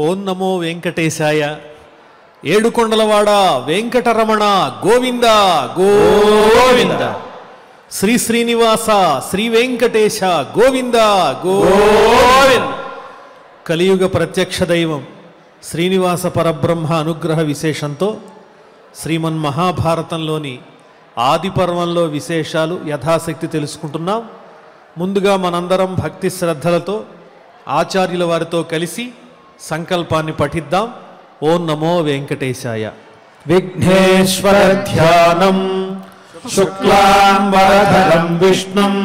ఓం నమో వెంకటేశాయ. ఏడుకొండలవాడ వెంకటరమణ గోవింద గోవింద. శ్రీ శ్రీనివాస శ్రీ వెంకటేశ గోవింద గోవింద. కలియుగ ప్రత్యక్ష దైవం శ్రీనివాస పరబ్రహ్మ అనుగ్రహ విశేషంతో శ్రీమన్మహాభారతంలోని ఆది పర్వంలో విశేషాలు యథాశక్తి తెలుసుకుంటున్నాం. ముందుగా మనందరం భక్తి శ్రద్ధలతో ఆచార్యుల వారితో కలిసి సంకల్పాన్ని పఠిద్దాం. ఓం నమో వెంకటేశాయ. విఘ్నేశ్వర ధ్యానం శుక్లాంబరధరం విష్ణుం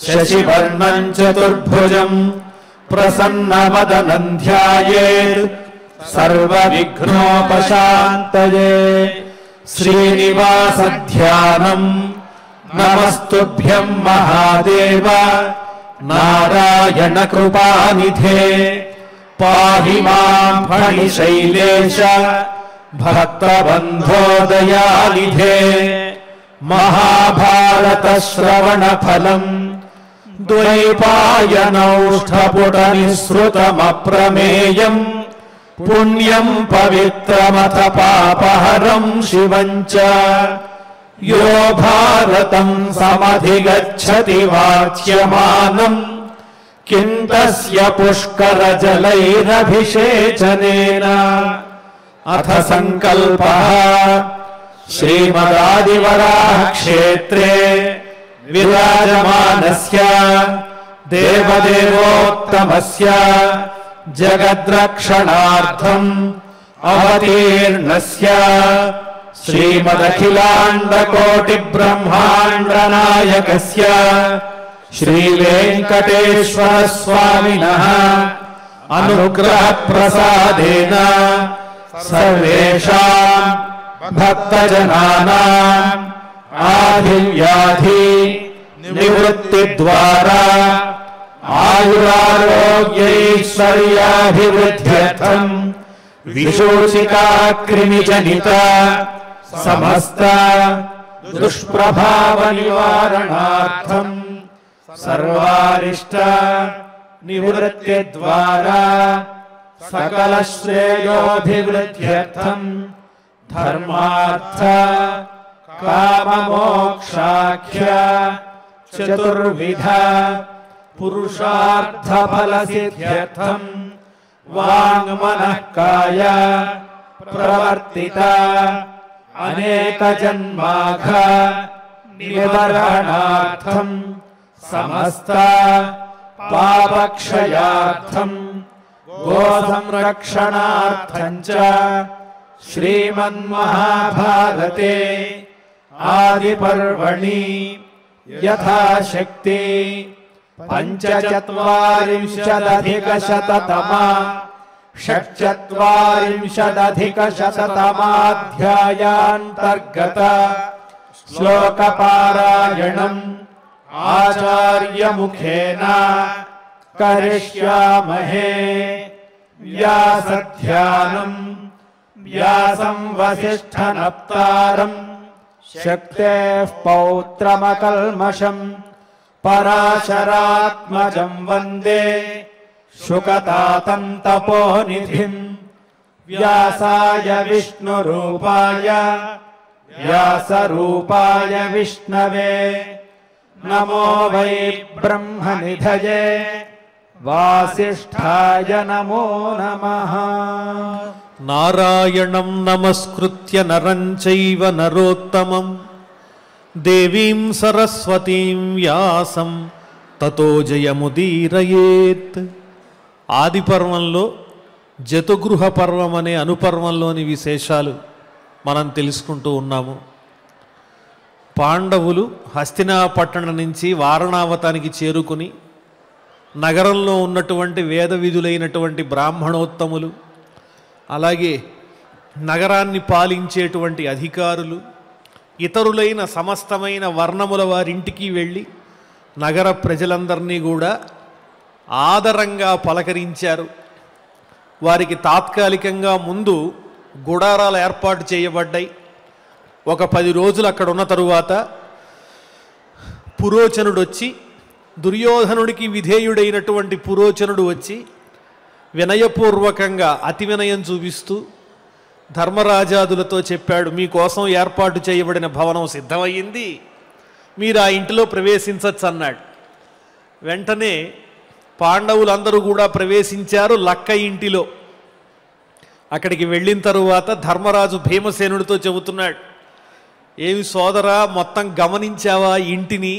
శశివర్ణం చతుర్భుజం ప్రసన్నవదనం ధ్యాయేత్ సర్వవిఘ్నోపశాంతయే. శ్రీనివాస ధ్యానం. నమస్తుభ్యం మహాదేవ నారాయణ కృపానిధే. పాహి మాం ఫణిశైలేశ భక్తబంధో దయానిధే. మహాభారత శ్రవణ ఫలం ద్వైపాయనౌష్ఠపుట నిస్సృతమప్రమేయం. పుణ్యం పవిత్రమథ పాపహరం శివం చ. యో భారతం సమధిగచ్చతి వాచ్యమానం కిం తస్య పుష్కరజలైరభిషేచనేన. అథ సంకల్పః శ్రీమదాదివరాహక్షేత్రే విరాజమానస్య దేవదేవోత్తమస్య జగద్రక్షణార్థం అవతీర్ణస్య శ్రీమదఖిలాండకోటి బ్రహ్మాండ నాయకస్య శ్రీ వెంకటేశ్వర స్వామినః అనుగ్రహ ప్రసాదేన సర్వేషాం భక్తజనానాం ఆదివ్యాధి నివృత్తి ద్వారా ఆయురారోగ్యైశ్వర్యాభివృద్ధ్యర్థం విశోచికా క్రిమిజనిత సమస్త దుష్ప్రభావ నివారణార్థం సర్వారిష్ట నివృత్తి ద్వారా సకల శ్రేయోభివృద్ధ్యర్థం ధర్మార్థ కామమోక్షాఖ్య చతుర్విధ పురుషార్థ ఫల సిద్ధ్యర్థం వాంగ్మనః కాయ ప్రవర్తిత అనేక జన్మాఘ నివారణార్థం సమస్త పాపక్షయార్థం గో సంరక్షణార్థం చ శ్రీమన్మహాభారతే ఆది పర్వణి యథాశక్తి పంచచత్వారింశదధికశతతమా షట్చత్వారింశదధికశతతమాధ్యాయాంతర్గత శ్లోకపారాయణం ఆచార్యముఖేన కరిష్యామహే. వ్యాసధ్యానం. వ్యాసం వసిష్ఠనప్తారం శక్తేః పౌత్రమకల్మషం పరాశరాత్మజం వందే శుకతాతం తపోనిధిం. వ్యాసాయ విష్ణురూపాయ వ్యాసరూపాయ విష్ణవే నమో వై బ్రహ్మనిధయే వాసిష్ఠాయ నమో నమః. నారాయణం నమస్కృత్య నరం చైవ నరోత్తమం దేవీం సరస్వతీం వ్యాసం తతో జయముదీరయేత్. ఆది పర్వంలో జతుగృహ పర్వం అనే అనుపర్వంలోని విశేషాలు మనం తెలుసుకుంటూ ఉన్నాము. పాండవులు హస్తినాపట్టణం నుంచి వారణావతానికి చేరుకుని నగరంలో ఉన్నటువంటి వేద విధులైనటువంటి బ్రాహ్మణోత్తములు, అలాగే నగరాన్ని పాలించేటువంటి అధికారులు, ఇతరులైన సమస్తమైన వర్ణముల వారింటికి వెళ్ళి నగర ప్రజలందరినీ కూడా ఆదరంగా పలకరించారు. వారికి తాత్కాలికంగా ముందు గుడారాలు ఏర్పాటు చేయబడ్డాయి. ఒక 10 రోజులు అక్కడ ఉన్న తరువాత పురోచనుడు వచ్చి, దుర్యోధనుడికి విధేయుడైనటువంటి పురోచనుడు వచ్చి వినయపూర్వకంగా అతి వినయం చూపిస్తూ ధర్మరాజాదులతో చెప్పాడు, మీకోసం ఏర్పాటు చేయబడిన భవనం సిద్ధమయ్యింది, మీరు ఆ ఇంటిలో ప్రవేశించచ్చు అన్నాడు. వెంటనే పాండవులందరూ కూడా ప్రవేశించారు లక్క ఇంటిలో. అక్కడికి వెళ్ళిన తరువాత ధర్మరాజు భీమసేనుడితో చెబుతున్నాడు, ఏమి సోదరా, మొత్తం గమనించావా ఇంటిని?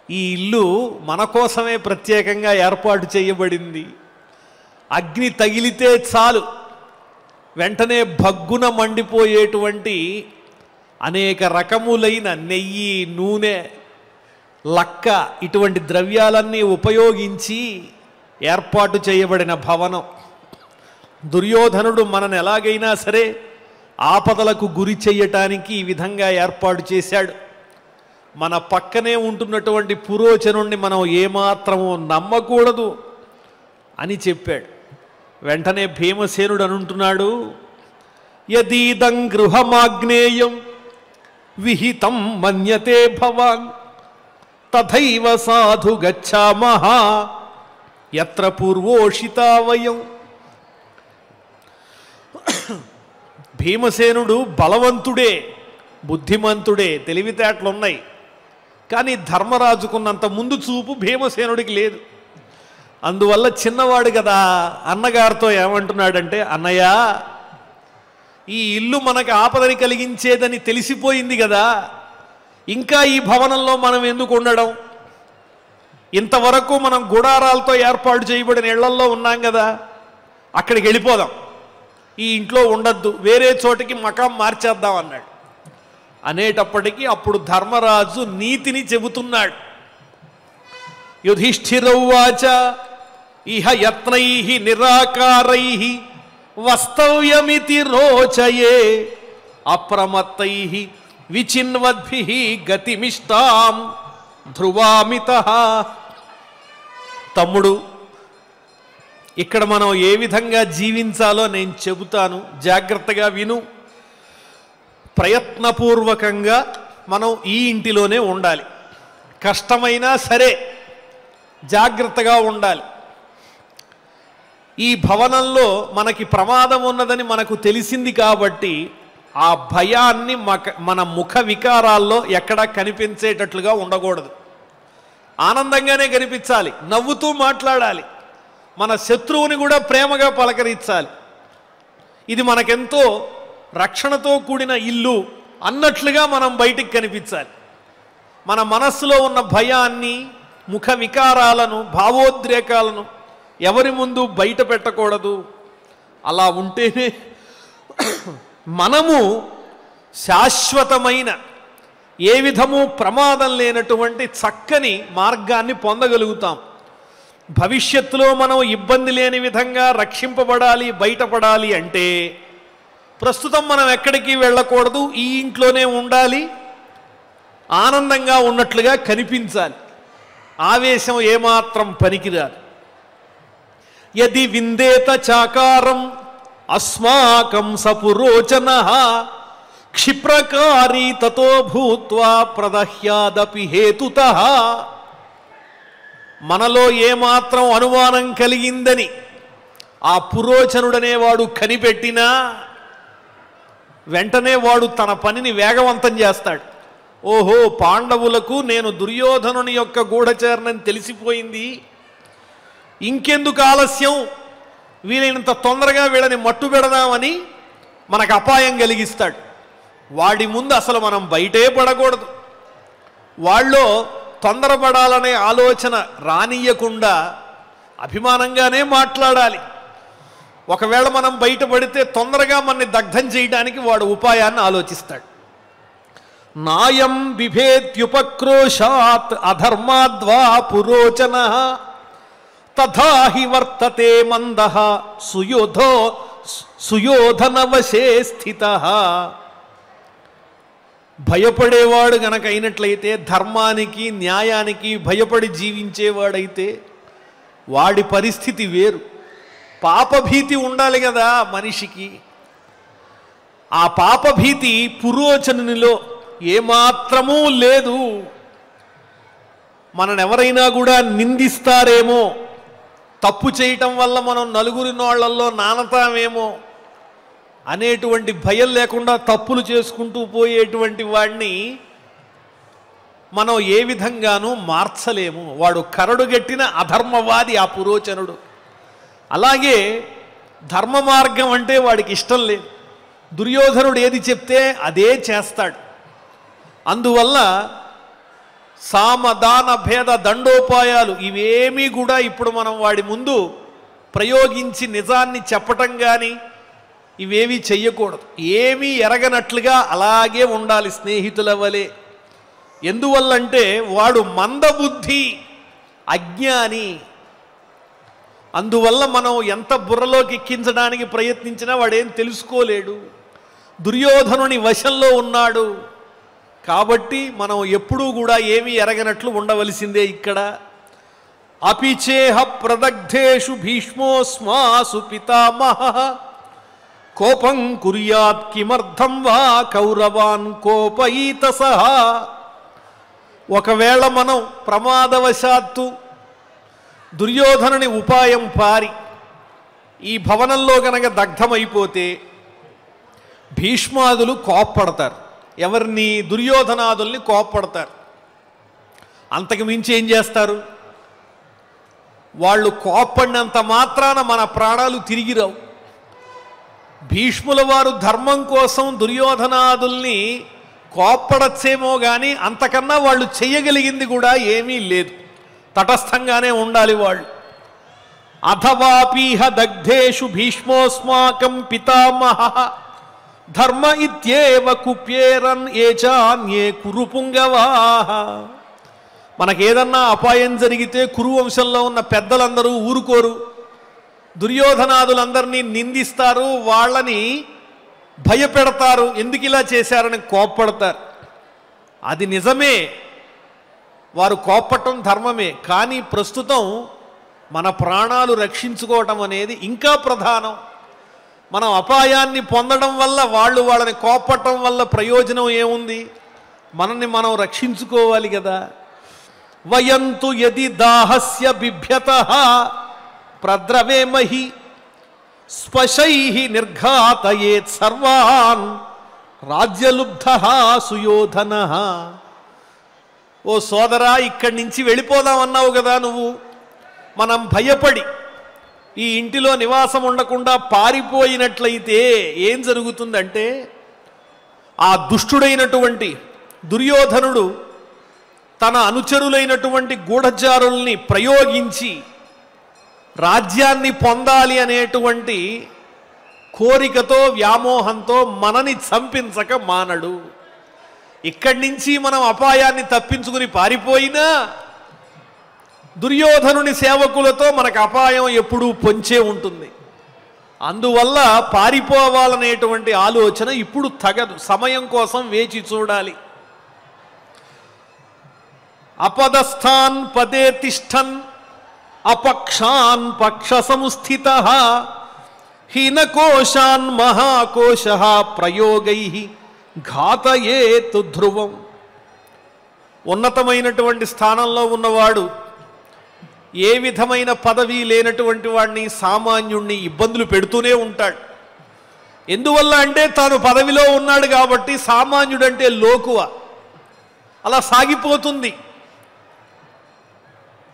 ఈ ఇల్లు మన కోసమే ప్రత్యేకంగా ఏర్పాటు చేయబడింది. అగ్ని తగిలితే చాలు వెంటనే భగ్గున మండిపోయేటువంటి అనేక రకములైన నెయ్యి, నూనె, లక్క ఇటువంటి ద్రవ్యాలన్నీ ఉపయోగించి ఏర్పాటు చేయబడిన భవనం. దుర్యోధనుడు మనను ఎలాగైనా సరే ఆపదలకు గురి చెయ్యటానికి ఈ విధంగా ఏర్పాటు చేశాడు. మన పక్కనే ఉంటున్నటువంటి పురోచనుణ్ణి మనం ఏమాత్రమూ నమ్మకూడదు అని చెప్పాడు. వెంటనే భీమసేనుడు అనుంటున్నాడు, యదీదం గృహమాగ్నేయం విహితం మన్యతే భవాన్ తథైవ సాధు గచ్చామః యత్ర పూర్వోషితా వయం. భీమసేనుడు బలవంతుడే, బుద్ధిమంతుడే, తెలివితేటలున్నాయి. కానీ ధర్మరాజుకున్నంత ముందు చూపు భీమసేనుడికి లేదు. అందువల్ల చిన్నవాడు కదా అన్నగారితో ఏమంటున్నాడంటే, అన్నయ్య, ఈ ఇల్లు మనకు ఆపదని కలిగించేదని తెలిసిపోయింది కదా, ఇంకా ఈ భవనంలో మనం ఎందుకు ఉండడం? ఇంతవరకు మనం గుడారాలతో ఏర్పాటు చేయబడిన ఇళ్లల్లో ఉన్నాం కదా, అక్కడికి వెళ్ళిపోదాం, ఈ ఇంట్లో ఉండద్దు, వేరే చోటికి మకాం మార్చేద్దాం అన్నాడు. అనేటప్పటికీ అప్పుడు ధర్మరాజు నీతిని చెబుతున్నాడు. యుధిష్ఠిరౌవాచ ఇహ యత్నైః నిరాకారైః వస్తవ్యమితి రోచయే అప్రమత్తైః విచిన్వద్భిః గతిమిష్టాం ధ్రువామితః. తమ్ముడు, ఇక్కడ మనం ఏ విధంగా జీవించాలో నేను చెబుతాను, జాగ్రత్తగా విను. ప్రయత్నపూర్వకంగా మనం ఈ ఇంటిలోనే ఉండాలి, కష్టమైనా సరే జాగ్రత్తగా ఉండాలి. ఈ భవనంలో మనకి ప్రమాదం ఉన్నదని మనకు తెలిసింది కాబట్టి ఆ భయాన్ని మన ముఖ వికారాల్లో ఎక్కడా కనిపించేటట్లుగా ఉండకూడదు. ఆనందంగానే కనిపించాలి, నవ్వుతూ మాట్లాడాలి, మన శత్రువుని కూడా ప్రేమగా పలకరించాలి. ఇది మనకెంతో రక్షణతో కూడిన ఇల్లు అన్నట్లుగా మనం బయటికి కనిపించాలి. మన మనస్సులో ఉన్న భయాన్ని, ముఖ వికారాలను, భావోద్రేకాలను ఎవరి ముందు బయట పెట్టకూడదు. అలా ఉంటేనే మనము శాశ్వతమైన, ఏ విధము ప్రమాదం లేనటువంటి చక్కని మార్గాన్ని పొందగలుగుతాం. భవిష్యత్తులో మనం ఇబ్బంది లేని విధంగా రక్షింపబడాలి, బయటపడాలి అంటే ప్రస్తుతం మనం ఎక్కడికి వెళ్ళకూడదు, ఈ ఇంట్లోనే ఉండాలి, ఆనందంగా ఉన్నట్లుగా కనిపించాలి. ఆవేశం ఏమాత్రం పనికిరాదు. యది విందేత చాకారం అస్మాకం సపురోచనః క్షిప్రకారీ తతో భూత్వా ప్రదహ్యాదపి హేతుతః. మనలో ఏమాత్రం అనుమానం కలిగిందని ఆ పురోచనుడనేవాడు కనిపెట్టినా వెంటనే వాడు తన పనిని వేగవంతం చేస్తాడు. ఓహో, పాండవులకు నేను దుర్యోధనుని యొక్క గూఢచారణని తెలిసిపోయింది, ఇంకెందుకు ఆలస్యం, వీలైనంత తొందరగా వీళ్ళని మట్టు పెడదామని మనకు అపాయం కలిగిస్తాడు. వాడి ముందు అసలు మనం బయటే పడకూడదు. వాళ్ళలో తొందరపడాలనే ఆలోచన రానియకుండా అభిమానంగానే మాట్లాడాలి. ఒకవేళ మనం బయటపడితే తొందరగా మనని దగ్ధం చేయడానికి వాడు ఉపాయాన్ని ఆలోచిస్తాడు. నాయం బిభేత్యుపక్రోశాత్ అధర్మాద్వా పురోచనః తథాహి వర్తతే మందః సుయోధనవశే స్థితః. భయపడేవాడు గనక అయినట్లయితే, ధర్మానికి న్యాయానికి భయపడి జీవించేవాడైతే వాడి పరిస్థితి వేరు. పాపభీతి ఉండాలి కదా మనిషికి. ఆ పాపభీతి పురోచనునిలో ఏమాత్రమూ లేదు. మననెవరైనా కూడా నిందిస్తారేమో, తప్పు చేయటం వల్ల మనం నలుగురి నోళ్లలో నానతామేమో అనేటువంటి భయం లేకుండా తప్పులు చేసుకుంటూ పోయేటువంటి వాడిని మనం ఏ విధంగానూ మార్చలేము. వాడు కరడుగట్టిన అధర్మవాది ఆ పురోచనుడు. అలాగే ధర్మ మార్గం అంటే వాడికి ఇష్టం లేదు. దుర్యోధనుడు ఏది చెప్తే అదే చేస్తాడు. అందువల్ల సామదాన భేద దండోపాయాలు ఇవేమీ కూడా ఇప్పుడు మనం వాడి ముందు ప్రయోగించి నిజాన్ని చెప్పటం కానీ ఇవేమీ చెయ్యకూడదు. ఏమీ ఎరగనట్లుగా అలాగే ఉండాలి స్నేహితుల వలె. ఎందువల్లంటే వాడు మందబుద్ధి, అజ్ఞాని. అందువల్ల మనం ఎంత బుర్రలోకి ఎక్కించడానికి ప్రయత్నించినా వాడేం తెలుసుకోలేడు. దుర్యోధనుని వశంలో ఉన్నాడు. కాబట్టి మనం ఎప్పుడూ కూడా ఏమీ ఎరగనట్లు ఉండవలసిందే. ఇక్కడ అపిచేహ ప్రదగ్ధేషు భీష్మోస్మాసు పితామహ కోపం కుర్యాత్ కిమర్థం వా కౌరవాన్ కోపయీత సహా. ఒకవేళ మనం ప్రమాదవశాత్తు దుర్యోధనుని ఉపాయం పారి ఈ భవనంలో గనక దగ్ధమైపోతే భీష్మాదులు కోప్పడతారు. ఎవరిని? దుర్యోధనాదుల్ని కోప్పడతారు. అంతకు మించి ఏం చేస్తారు? వాళ్ళు కోప్పడినంత మాత్రాన మన ప్రాణాలు తిరిగి రావు. భీష్ముల వారు ధర్మం కోసం దుర్యోధనాదుల్ని కోప్పడచ్చేమో కానీ అంతకన్నా వాళ్ళు చెయ్యగలిగింది కూడా ఏమీ లేదు. తటస్థంగానే ఉండాలి వాళ్ళు. అథవాపీహ దగ్ధేషు భీష్మోస్మాకం పితామహ ధర్మ ఇత్యేవ కుప్యేరన్ ఏచాన్యే కురుపుంగవాహ. మనకేదన్నా అపాయం జరిగితే కురువంశంలో ఉన్న పెద్దలందరూ ఊరుకోరు. దుర్యోధనాదులందరినీ నిందిస్తారు, వాళ్ళని భయపెడతారు. ఎందుకు ఇలా చేశారని కోప్పడతారు. అది నిజమే, వారు కోప్పటం ధర్మమే. కానీ ప్రస్తుతం మన ప్రాణాలు రక్షించుకోవటం అనేది ఇంకా ప్రధానం. మనం అపాయాన్ని పొందడం వల్ల వాళ్ళని కోప్పటం వల్ల ప్రయోజనం ఏముంది? మనల్ని మనం రక్షించుకోవాలి కదా. వయంతు యది దాహస్య బిభ్యతః ప్రద్రవేమహి స్పశైః నిర్ఘాతయేత్ సర్వాన్ రాజ్యలుబ్ధః సుయోధనః. ఓ సోదరా, ఇక్కడి నుంచి వెళ్ళిపోదామన్నావు కదా నువ్వు. మనం భయపడి ఈ ఇంటిలో నివాసం ఉండకుండా పారిపోయినట్లయితే ఏం జరుగుతుందంటే ఆ దుష్టుడైనటువంటి దుర్యోధనుడు తన అనుచరులైనటువంటి గూఢచారుల్ని ప్రయోగించి రాజ్యాన్ని పొందాలి అనేటువంటి కోరికతో వ్యామోహంతో మనని చంపించక మానడు. ఇక్కడి నుంచి మనం అపాయాన్ని తప్పించుకుని పారిపోయినా దుర్యోధనుని సేవకులతో మనకు అపాయం ఎప్పుడూ పొంచే ఉంటుంది. అందువల్ల పారిపోవాలనేటువంటి ఆలోచన ఇప్పుడు తగదు. సమయం కోసం వేచి చూడాలి. అపదస్థాన్ పదే తిష్టన్ అపక్షాన్ పక్ష సముస్థితః హీనకోశాన్ మహాకోశః ప్రయోగైః ఘాతయేత్ ధ్రువం. ఉన్నతమైనటువంటి స్థానంలో ఉన్నవాడు ఏ విధమైన పదవి లేనటువంటి వాడిని, సామాన్యుణ్ణి ఇబ్బందులు పెడుతూనే ఉంటాడు. ఎందువల్ల అంటే తాను పదవిలో ఉన్నాడు కాబట్టి. సామాన్యుడంటే లోకువ. అలా సాగిపోతుంది.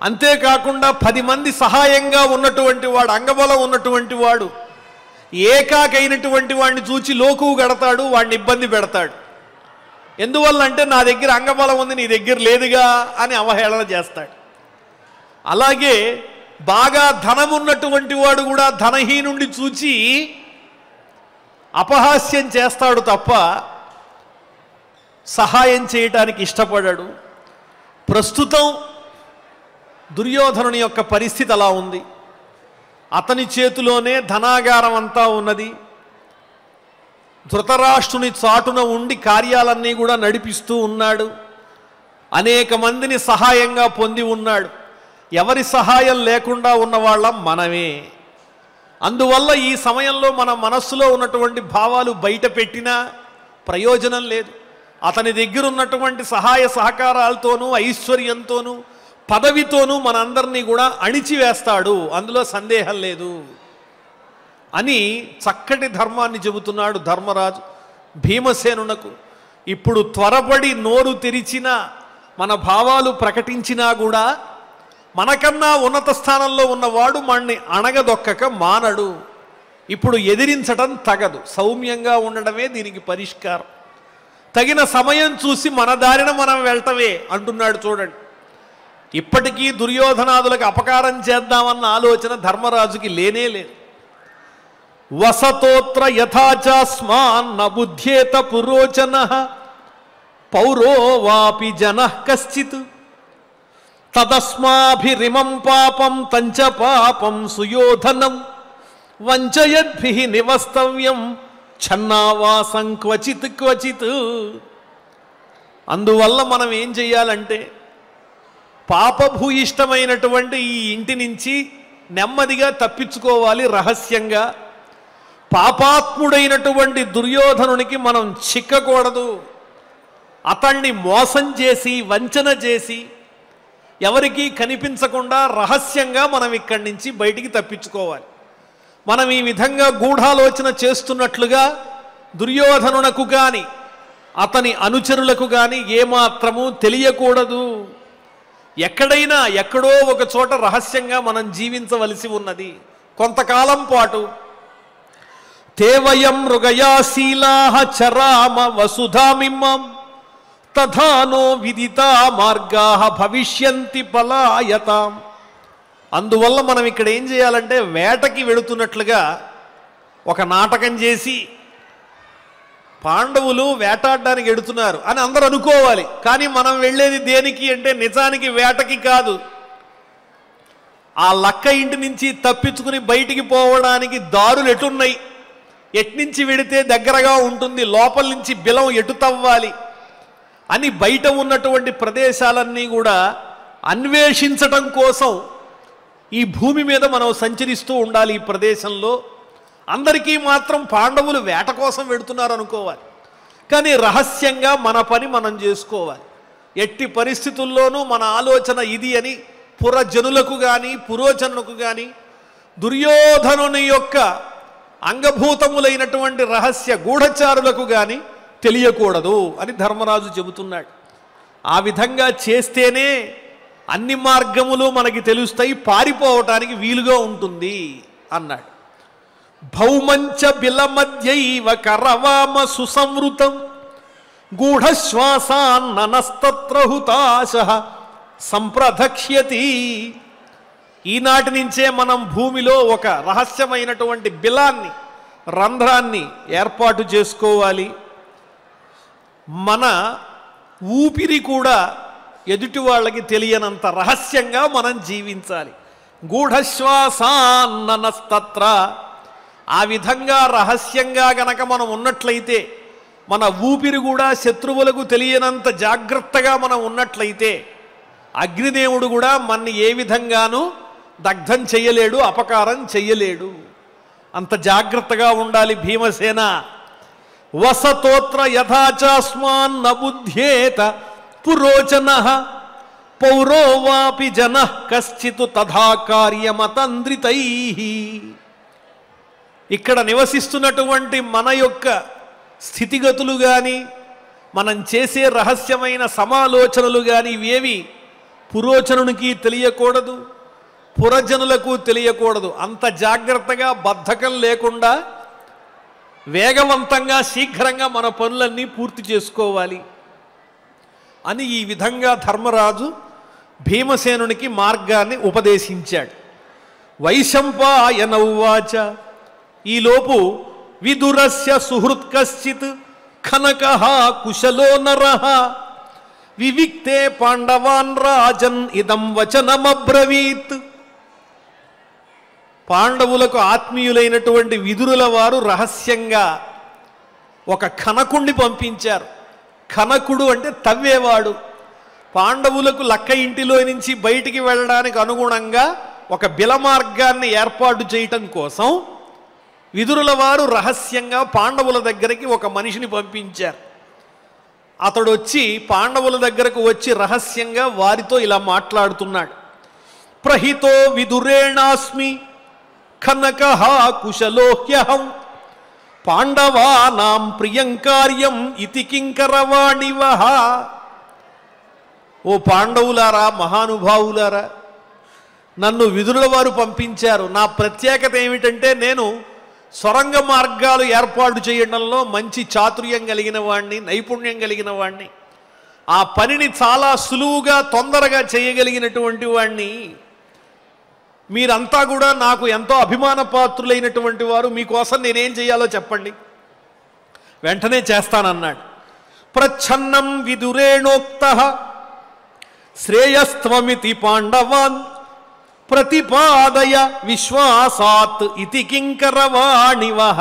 అంతేకాకుండా 10 మంది సహాయంగా ఉన్నటువంటి వాడు, అంగబలం ఉన్నటువంటి వాడు ఏకాకైనటువంటి వాడిని చూచి లోకువు గడతాడు, వాడిని ఇబ్బంది పెడతాడు. ఎందువల్ల అంటే నా దగ్గర అంగబలం ఉంది, నీ దగ్గర లేదుగా అని అవహేళన చేస్తాడు. అలాగే బాగా ధనం ఉన్నటువంటి వాడు కూడా ధనహీనుండి చూచి అపహాస్యం చేస్తాడు తప్ప సహాయం చేయటానికి ఇష్టపడాడు. ప్రస్తుతం దుర్యోధనుని యొక్క పరిస్థితి అలా ఉంది. అతని చేతిలోనే ధనాగారం అంతా ఉన్నది. ధృతరాష్ట్రుని చాటున ఉండి కార్యాలన్నీ కూడా నడిపిస్తూ ఉన్నాడు. అనేక మందిని సహాయంగా పొంది ఉన్నాడు. ఎవరి సహాయం లేకుండా ఉన్నవాళ్ళం మనమే. అందువల్ల ఈ సమయంలో మన మనస్సులో ఉన్నటువంటి భావాలు బయట పెట్టినా ప్రయోజనం లేదు. అతని దగ్గర ఉన్నటువంటి సహాయ సహకారాలతోనూ ఐశ్వర్యంతోనూ పదవితోనూ మనందరినీ కూడా అణిచివేస్తాడు, అందులో సందేహం లేదు అని చక్కటి ధర్మాన్ని చెబుతున్నాడు ధర్మరాజు భీమసేనునకు. ఇప్పుడు త్వరపడి నోరు తెరిచినా మన భావాలు ప్రకటించినా కూడా మనకన్నా ఉన్నత స్థానంలో ఉన్నవాడు మనని అణగదొక్కక మానడు. ఇప్పుడు ఎదిరించడం తగదు, సౌమ్యంగా ఉండడమే దీనికి పరిష్కారం. తగిన సమయం చూసి మన దారిన మనం వెళ్ళటమే అంటున్నాడు. చూడండి, ఇప్పటికీ దుర్యోధనాదులకు అపకారం చేద్దామన్న ఆలోచన ధర్మరాజుకి లేనే లేదు. వసతోత్ర యథాచాస్మాన్ న బుధ్యేత పురోచనః పౌరో వాపి జనః కశ్చిత్ తదస్మాభిరిమం పాపం తంచ పాపం సుయోధనం వంచయద్భిః నివస్తవ్యం ఛన్నావాసం క్వచిత్ క్వచిత్. అందువల్ల మనం ఏం చెయ్యాలంటే పాపభూయిష్టమైనటువంటి ఈ ఇంటి నుంచి నెమ్మదిగా తప్పించుకోవాలి రహస్యంగా. పాపాత్ముడైనటువంటి దుర్యోధనునికి మనం చిక్కకూడదు. అతన్ని మోసం చేసి వంచన చేసి ఎవరికీ కనిపించకుండా రహస్యంగా మనం ఇక్కడి నుంచి బయటికి తప్పించుకోవాలి. మనం ఈ విధంగా గూఢాలోచన చేస్తున్నట్లుగా దుర్యోధనునకు కానీ అతని అనుచరులకు కానీ ఏమాత్రము తెలియకూడదు. ఎక్కడైనా ఎక్కడో ఒక చోట రహస్యంగా మనం జీవించవలసి ఉన్నది కొంతకాలం పాటు. తేవయం మృగయాశీలాః చరామ వసుధామిమ్మం తథానో విదితా మార్గాః భవిష్యంతి పలాయతాం. అందువల్ల మనం ఇక్కడ ఏం చేయాలంటే వేటకి వెళుతున్నట్లుగా ఒక నాటకం చేసి పాండవులు వేటాడడానికి వెళుతున్నారు అని అందరూ అనుకోవాలి. కానీ మనం వెళ్ళేది దేనికి అంటే నిజానికి వేటకి కాదు. ఆ లక్క ఇంటి నుంచి తప్పించుకుని బయటికి పోవడానికి దారులు ఎటున్నాయి, ఎట్నుంచి వెడితే దగ్గరగా ఉంటుంది, లోపల నుంచి బిలం ఎటు తవ్వాలి అని బయట ఉన్నటువంటి ప్రదేశాలన్నీ కూడా అన్వేషించటం కోసం ఈ భూమి మీద మనం సంచరిస్తూ ఉండాలి. ఈ ప్రదేశంలో అందరికీ మాత్రం పాండవులు వేట కోసం వెడుతున్నారు అనుకోవాలి, కానీ రహస్యంగా మన పని మనం చేసుకోవాలి. ఎట్టి పరిస్థితుల్లోనూ మన ఆలోచన ఇది అని పురజనులకు కానీ పురోజనులకు కానీ దుర్యోధనుని యొక్క అంగభూతములైనటువంటి రహస్య గూఢచారులకు కానీ తెలియకూడదు అని ధర్మరాజు చెబుతున్నాడు. ఆ విధంగా చేస్తేనే అన్ని మార్గములు మనకి తెలుస్తాయి, పారిపోవటానికి వీలుగా ఉంటుంది అన్నాడు. భౌమంచ బిలమధ్యైవ కరవామ సుసంవృతం గూఢశ్వాసాన్ననస్తత్ర హుతాశః సంప్రదక్ష్యతి. ఈనాటి నుంచే మనం భూమిలో ఒక రహస్యమైనటువంటి బిలాన్ని, రంధ్రాన్ని ఏర్పాటు చేసుకోవాలి. మన ఊపిరి కూడా ఎదుటి వాళ్ళకి తెలియనంత రహస్యంగా మనం జీవించాలి. గూఢశ్వాసాన్ననస్తత్ర. ఆ విధంగా రహస్యంగా గనక మనం ఉన్నట్లయితే, మన ఊపిరి కూడా శత్రువులకు తెలియనంత జాగ్రత్తగా మనం ఉన్నట్లయితే అగ్నిదేవుడు కూడా మనని ఏ విధంగానూ దగ్ధం చెయ్యలేడు, అపకారం చెయ్యలేడు. అంత జాగ్రత్తగా ఉండాలి భీమసేన. వసతోత్ర యథాచాస్మాన్ న బుధ్యేత పురోచనః పౌరో వాపి జనః కశ్చిత్ తథా కార్యమతంద్రితైః. ఇక్కడ నివసిస్తున్నటువంటి మన యొక్క స్థితిగతులు కానీ మనం చేసే రహస్యమైన సమాలోచనలు కానీ ఇవేవి పురోచనునికి తెలియకూడదు, పురజనులకు తెలియకూడదు. అంత జాగ్రత్తగా బద్ధకం లేకుండా వేగవంతంగా శీఘ్రంగా మన పనులన్నీ పూర్తి చేసుకోవాలి అని ఈ విధంగా ధర్మరాజు భీమసేనునికి మార్గాన్ని ఉపదేశించాడు. వైశంపాయన ఉవాచ. ఈలోపు విదురస్య సుహృత్ కశ్చిత్ ఖనకః కుశలో నరః వివిక్తే పాండవాన్ రాజన్ ఇదం వచనమబ్రవీత్. పాండవులకు ఆత్మీయులైనటువంటి విదురుల వారు రహస్యంగా ఒక ఖనకుణ్ణి పంపించారు. ఖనకుడు అంటే తవ్వేవాడు. పాండవులకు లక్క ఇంటిలో నుంచి బయటికి వెళ్ళడానికి అనుగుణంగా ఒక బిల మార్గాన్ని ఏర్పాటు చేయటం కోసం విదురుల వారు రహస్యంగా పాండవుల దగ్గరికి ఒక మనిషిని పంపించారు. అతడు వచ్చి పాండవుల దగ్గరకు వచ్చి రహస్యంగా వారితో ఇలా మాట్లాడుతున్నాడు. ప్రహితో విదురేణాస్మి ఖనకః కుశలోహ్యహం పాండవానాం ప్రియం కార్యం ఇతి కింకరవాణివః. ఓ పాండవులారా, మహానుభావులారా, నన్ను విదురుల వారు పంపించారు. నా ప్రత్యేకత ఏమిటంటే నేను సొరంగ మార్గాలు ఏర్పాటు చేయడంలో మంచి చాతుర్యం కలిగిన వాణ్ణి, నైపుణ్యం కలిగిన వాణ్ణి, ఆ పనిని చాలా సులువుగా తొందరగా చేయగలిగినటువంటి వాణ్ణి. మీరంతా కూడా నాకు ఎంతో అభిమాన పాత్రులైనటువంటి వారు. మీకోసం నేనేం చేయాలో చెప్పండి, వెంటనే చేస్తానన్నాడు. ప్రచ్ఛన్నం విదురేణోక్తః శ్రేయస్త్వమితి పాండవాన్ ప్రతిపాదయ విశ్వాసాత్ ఇతి కింకరవాణివః.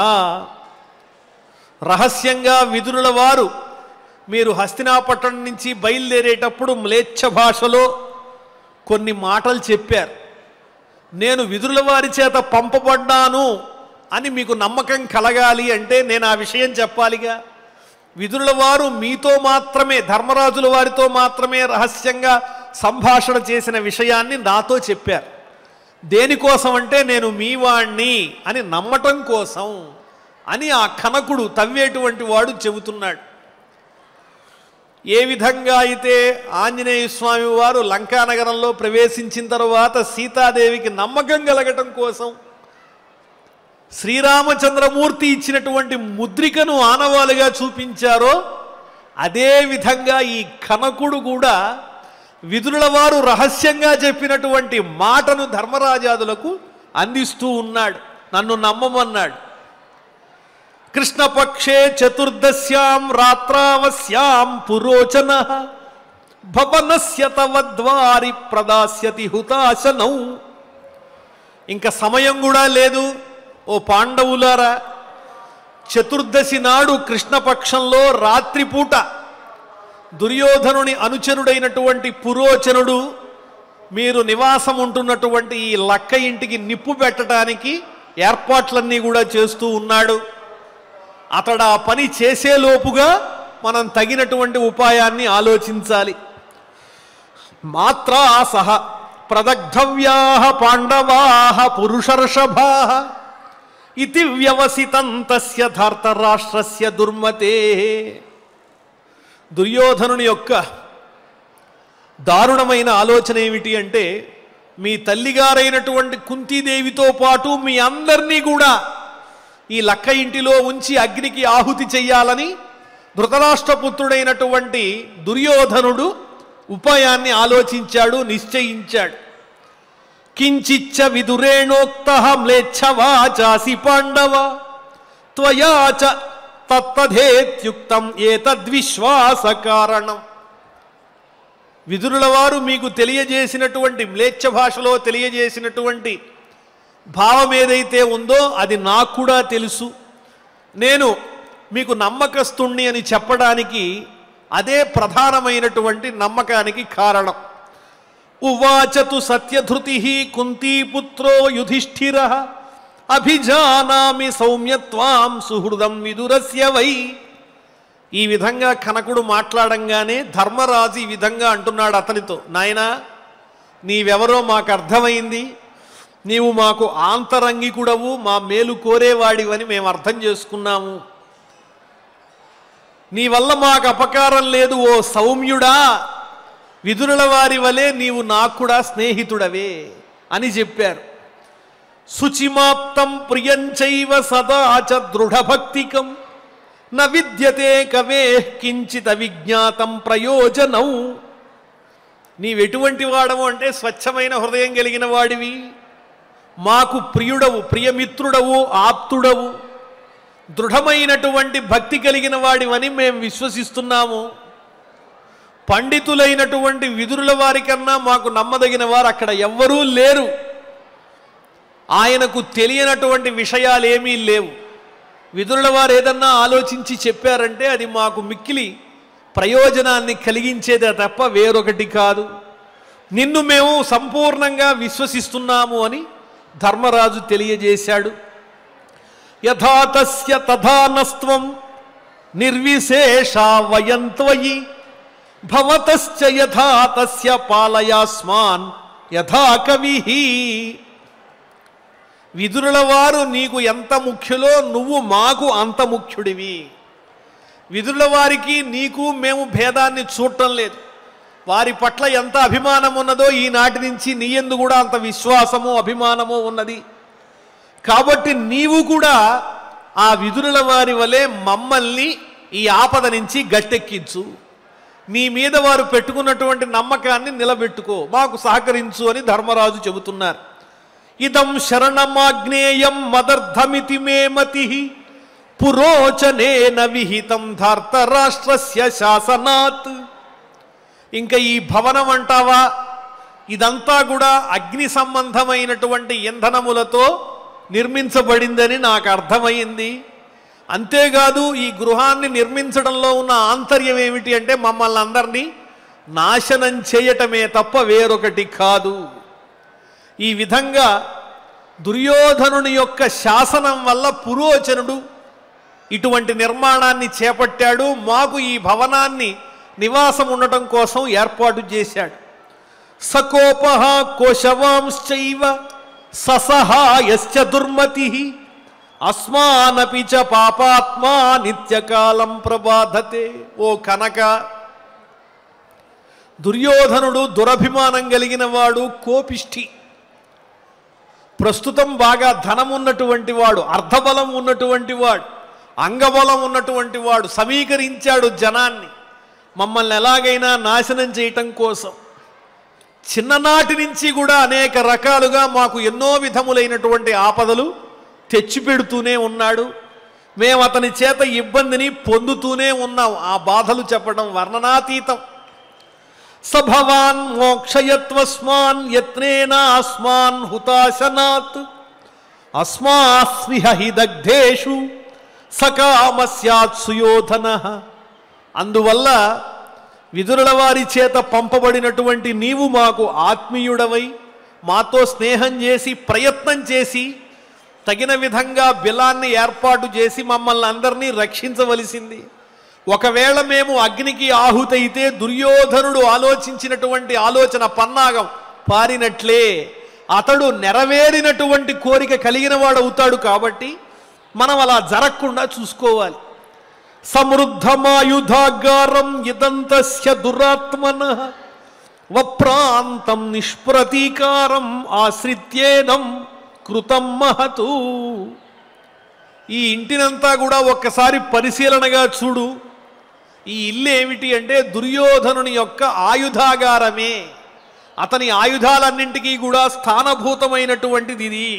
రహస్యంగా విదురుల వారు మీరు హస్తినాపట్టణం నుంచి బయలుదేరేటప్పుడు మ్లేచ్ఛ భాషలో కొన్ని మాటలు చెప్పారు. నేను విదురుల వారి చేత పంపబడ్డాను అని మీకు నమ్మకం కలగాలి అంటే నేను ఆ విషయం చెప్పాలిగా. విదురుల వారు మీతో మాత్రమే, ధర్మరాజుల వారితో మాత్రమే రహస్యంగా సంభాషణ చేసిన విషయాన్ని నాతో చెప్పారు. దేనికోసం అంటే నేను మీ వాణ్ణి అని నమ్మటం కోసం అని ఆ కనకుడు తవ్వేటువంటి వాడు చెబుతున్నాడు. ఏ విధంగా అయితే ఆంజనేయ స్వామి వారు లంకానగరంలో ప్రవేశించిన తర్వాత సీతాదేవికి నమ్మకం కలగటం కోసం శ్రీరామచంద్రమూర్తి ఇచ్చినటువంటి ముద్రికను ఆనవాలుగా చూపించారో అదే విధంగా ఈ కనకుడు కూడా విదురుల వారు రహస్యంగా చెప్పినటువంటి మాటను ధర్మరాజాదులకు అందిస్తూ ఉన్నాడు. నన్ను నమ్మమన్నాడు. కృష్ణపక్షే చతుర్దశ్యాం రాత్రావస్యాం పురోచనః భవనస్య తవ ద్వారి ప్రదాస్యతి హుతాశనౌ. ఇంకా సమయం కూడా లేదు. ఓ పాండవులారా, చతుర్దశి నాడు కృష్ణపక్షంలో రాత్రిపూట దుర్యోధనుని అనుచరుడైనటువంటి పురోచనుడు మీరు నివాసం ఉంటున్నటువంటి ఈ లక్క ఇంటికి నిప్పు పెట్టడానికి ఏర్పాట్లన్నీ కూడా చేస్తూ ఉన్నాడు. అతడు ఆ పని చేసేలోపుగా మనం తగినటువంటి ఉపాయాన్ని ఆలోచించాలి. మాత్రా సహ ప్రదగ్ధవ్యాః పాండవాః పురుషర్షభాః ఇతి వ్యవసితం తస్య ధార్తరాష్ట్రస్య దుర్మతే. దుర్యోధనుని యొక్క దారుణమైన ఆలోచన ఏమిటి అంటే మీ తల్లిగారైనటువంటి కుంతీదేవితో పాటు మీ అందరినీ కూడా ఈ లక్క ఇంటిలో ఉంచి అగ్నికి ఆహుతి చెయ్యాలని ధృతరాష్ట్రపుత్రుడైనటువంటి దుర్యోధనుడు ఉపాయాన్ని ఆలోచించాడు, నిశ్చయించాడు. కించిచ్చ విదురేణోక్తః మ్లేచ్ఛవాచాసి పాండవ త్వయా చ తత్తథేత్యుక్తం ఏతద్విశ్వాస కారణం. విదురుల వారు మీకు తెలియజేసినటువంటి మ్లేచ్ఛ భాషలో తెలియజేసినటువంటి భావం ఏదైతే ఉందో అది నాకు కూడా తెలుసు. నేను మీకు నమ్మకస్తుణ్ణి అని చెప్పడానికి అదే ప్రధానమైనటువంటి నమ్మకానికి కారణం. ఉవాచతు సత్యధృతిః కుంతీపుత్రో యుధిష్ఠిరః అభిజానామి సౌమ్యత్వాం సుహృదం విదురస్య వై. ఈ విధంగా కనకుడు మాట్లాడంగానే ధర్మరాజు ఈ విధంగా అంటున్నాడు అతనితో, నాయనా నీవెవరో మాకు అర్థమైంది, నీవు మాకు ఆంతరంగికుడవు, మా మేలు కోరేవాడివని మేము అర్థం చేసుకున్నాము. నీ వల్ల మాకు అపకారం లేదు ఓ సౌమ్యుడా, విదురుల వారి వలె నీవు నాకు కూడా స్నేహితుడవే అని చెప్పారు. శుచిమాప్తం ప్రియంచైవ సదా చ దృఢభక్తికం న విద్యతే కవే కించిత విజ్ఞాతం ప్రయోజనం. నీవెటువంటి వాడవు అంటే స్వచ్ఛమైన హృదయం కలిగిన వాడివి, మాకు ప్రియుడవు, ప్రియమిత్రుడవు, ఆప్తుడవు, దృఢమైనటువంటి భక్తి కలిగిన వాడివని మేము విశ్వసిస్తున్నాము. పండితులైనటువంటి విదురుల వారి కన్నా మాకు నమ్మదగిన వారు అక్కడ ఎవ్వరూ లేరు. ఆయనకు తెలియనటువంటి విషయాలు ఏమీ లేవు. విదురుల వారు ఏదన్నా ఆలోచించి చెప్పారంటే అది మాకు మిక్కిలి ప్రయోజనాన్ని కలిగించేదే తప్ప వేరొకటి కాదు. నిన్ను మేము సంపూర్ణంగా విశ్వసిస్తున్నాము అని ధర్మరాజు తెలియజేశాడు. యథా తస్య తథా నస్త్వం నిర్విశేష వయంత్వయి భవతశ్చ యథా తస్య పాలయాస్మాన్ యథా కవిః. విదురుల వారు నీకు ఎంత ముఖ్యులో నువ్వు మాకు అంత ముఖ్యుడివి. విదురుల వారికి నీకు మేము భేదాన్ని చూడటం లేదు. వారి పట్ల ఎంత అభిమానం ఉన్నదో ఈనాటి నుంచి నీ యందు కూడా అంత విశ్వాసము అభిమానము ఉన్నది. కాబట్టి నీవు కూడా ఆ విదురుల వారి వలె మమ్మల్ని ఈ ఆపద నుంచి గట్టెక్కించు. నీ మీద వారు పెట్టుకున్నటువంటి నమ్మకాన్ని నిలబెట్టుకో, మాకు సహకరించు అని ధర్మరాజు చెబుతున్నారు. ఇదం శరణమాగ్నేయం మదర్థమితి మే మతిః పురోచనేన విహితం ధార్తరాష్ట్రస్య శాసనాత్. ఇంకా ఈ భవనం అంటావా, ఇదంతా కూడా అగ్ని సంబంధమైనటువంటి ఇంధనములతో నిర్మించబడిందని నాకు అర్థమైంది. అంతేకాదు ఈ గృహాన్ని నిర్మించడంలో ఉన్న ఆంతర్యం ఏమిటి అంటే మమ్మల్ని అందరినీ నాశనం చేయటమే తప్ప వేరొకటి కాదు. ఈ విధంగా దుర్యోధనుని యొక్క శాసనం వల్ల పురోచనుడు ఇటువంటి నిర్మాణాన్ని చేపట్టాడు. మాకు ఈ భవనాన్ని నివాసం ఉండటం కోసం ఏర్పాటు చేశాడు. సకోపః కోశవాంశ్చైవ ససహాయశ్చ దుర్మతిః అస్మానపి చ పాపాత్మా నిత్యకాలం ప్రబాధతే. ఓ కనక, దుర్యోధనుడు దురభిమానం కలిగిన వాడు, కోపిష్ఠి. ప్రస్తుతం బాగా ధనం ఉన్నటువంటి వాడు, అర్ధబలం ఉన్నటువంటి వాడు, అంగబలం ఉన్నటువంటి వాడు. సమీకరించాడు జనాన్ని మమ్మల్ని ఎలాగైనా నాశనం చేయటం కోసం. చిన్ననాటి నుంచి కూడా అనేక రకాలుగా మాకు ఎన్నో విధములైనటువంటి ఆపదలు తెచ్చిపెడుతూనే ఉన్నాడు. మేము అతని చేత ఇబ్బందిని పొందుతూనే ఉన్నాం. ఆ బాధలు చెప్పడం వర్ణనాతీతం. సభవాన్ మోక్షయత్వస్మాన్ యత్నేన అస్మాన్ హుతాశనాత్ అస్మాస్మిహ హి దగ్ధేషు సకామస్యాత్ సుయోధనః. అందువల్ల విదురుల వారి చేత పంపబడినటువంటి నీవు మాకు ఆత్మీయుడవై మాతో స్నేహం చేసి ప్రయత్నం చేసి తగిన విధంగా బిలాన్ని ఏర్పాటు చేసి మమ్మల్ని అందరినీ రక్షించవలసింది. ఒకవేళ మేము అగ్నికి ఆహుతైతే దుర్యోధనుడు ఆలోచించినటువంటి ఆలోచన పన్నాగం పారినట్లే. అతడు నెరవేరినటువంటి కోరిక కలిగిన వాడు అవుతాడు. కాబట్టి మనం అలా జరగకుండా చూసుకోవాలి. సమృద్ధమాయుధాగారం ఇదంతస్య దురాత్మనః వప్రాంతం నిష్ప్రతీకారం ఆశ్రిత్యేనం కృతం మహతు. ఈ ఇంటినంతా కూడా ఒక్కసారి పరిశీలనగా చూడు. ఈ ఇల్లు ఏమిటి అంటే దుర్యోధనుని యొక్క ఆయుధాగారమే. అతని ఆయుధాలన్నింటికీ కూడా స్థానభూతమైనటువంటిది ఇది.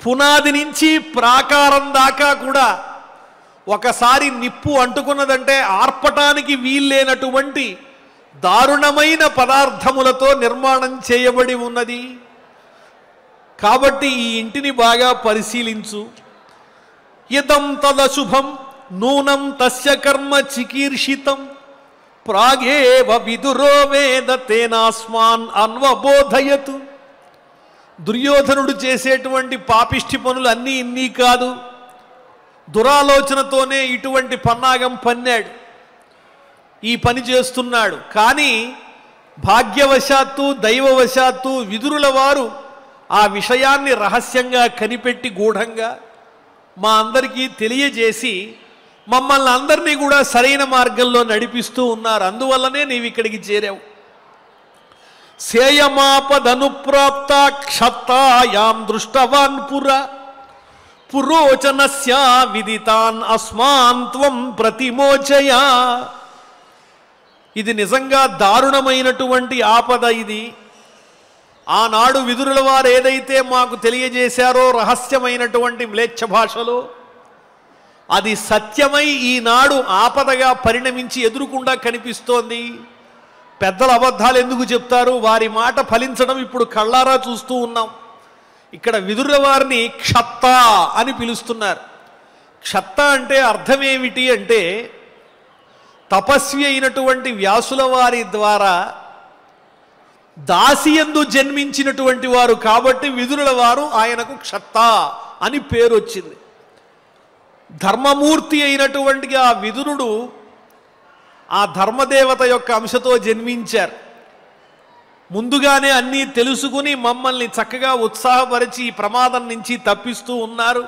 పునాది నుంచి ప్రాకారం దాకా కూడా ఒకసారి నిప్పు అంటుకున్నదంటే ఆర్పటానికి వీల్లేనటువంటి దారుణమైన పదార్థములతో నిర్మాణం చేయబడి ఉన్నది. కాబట్టి ఈ ఇంటిని బాగా పరిశీలించు. ఇదం తదశుభం నూనం తస్య కర్మ చికీర్షితం ప్రాగేవ విదురో వేద తేనాస్మాన్ అన్వబోధయతు. దుర్యోధనుడు చేసేటువంటి పాపిష్టి పనులు అన్నీ ఇన్ని కాదు. దురాలోచనతోనే ఇటువంటి పన్నాగం పన్నాడు, ఈ పని చేస్తున్నాడు. కానీ భాగ్యవశాత్తు దైవవశాత్తు విదురుల వారు ఆ విషయాన్ని రహస్యంగా కనిపెట్టి గూఢంగా మా అందరికీ తెలియజేసి మమ్మల్ని అందరినీ కూడా సరైన మార్గంలో నడిపిస్తూ ఉన్నారు. అందువల్లనే నీవు ఇక్కడికి చేరావు. సేయమాపదనుప్రాప్త క్షత్తాయాం దృష్టవాన్ పురోచనస్య విదితాన్ అస్మాన్ త్వం ప్రతిమోచయ. ఇది నిజంగా దారుణమైనటువంటి ఆపద. ఇది ఆనాడు విదురుల వారు ఏదైతే మాకు తెలియజేశారో రహస్యమైనటువంటి మ్లేచ్ఛ భాషలో, అది సత్యమై ఈనాడు ఆపదగా పరిణమించి ఎదురుకుండా కనిపిస్తోంది. పెద్దలు అబద్ధాలు ఎందుకు చెప్తారు? వారి మాట ఫలించడం ఇప్పుడు కళ్ళారా చూస్తూ ఉన్నాం. ఇక్కడ విదురుల వారిని క్షత్త అని పిలుస్తున్నారు. క్షత్త అంటే అర్థమేమిటి అంటే తపస్వి అయినటువంటి వ్యాసుల వారి ద్వారా దాసియందు జన్మించినటువంటి వారు కాబట్టి విదురుల వారు ఆయనకు క్షత్త అని పేరు వచ్చింది. ధర్మమూర్తి అయినటువంటి ఆ విదురుడు ఆ ధర్మదేవత యొక్క అంశతో జన్మించారు. ముందుగానే అన్నీ తెలుసుకుని మమ్మల్ని చక్కగా ఉత్సాహపరిచి ఈ ప్రమాదం నుంచి తప్పిస్తూ ఉన్నారు.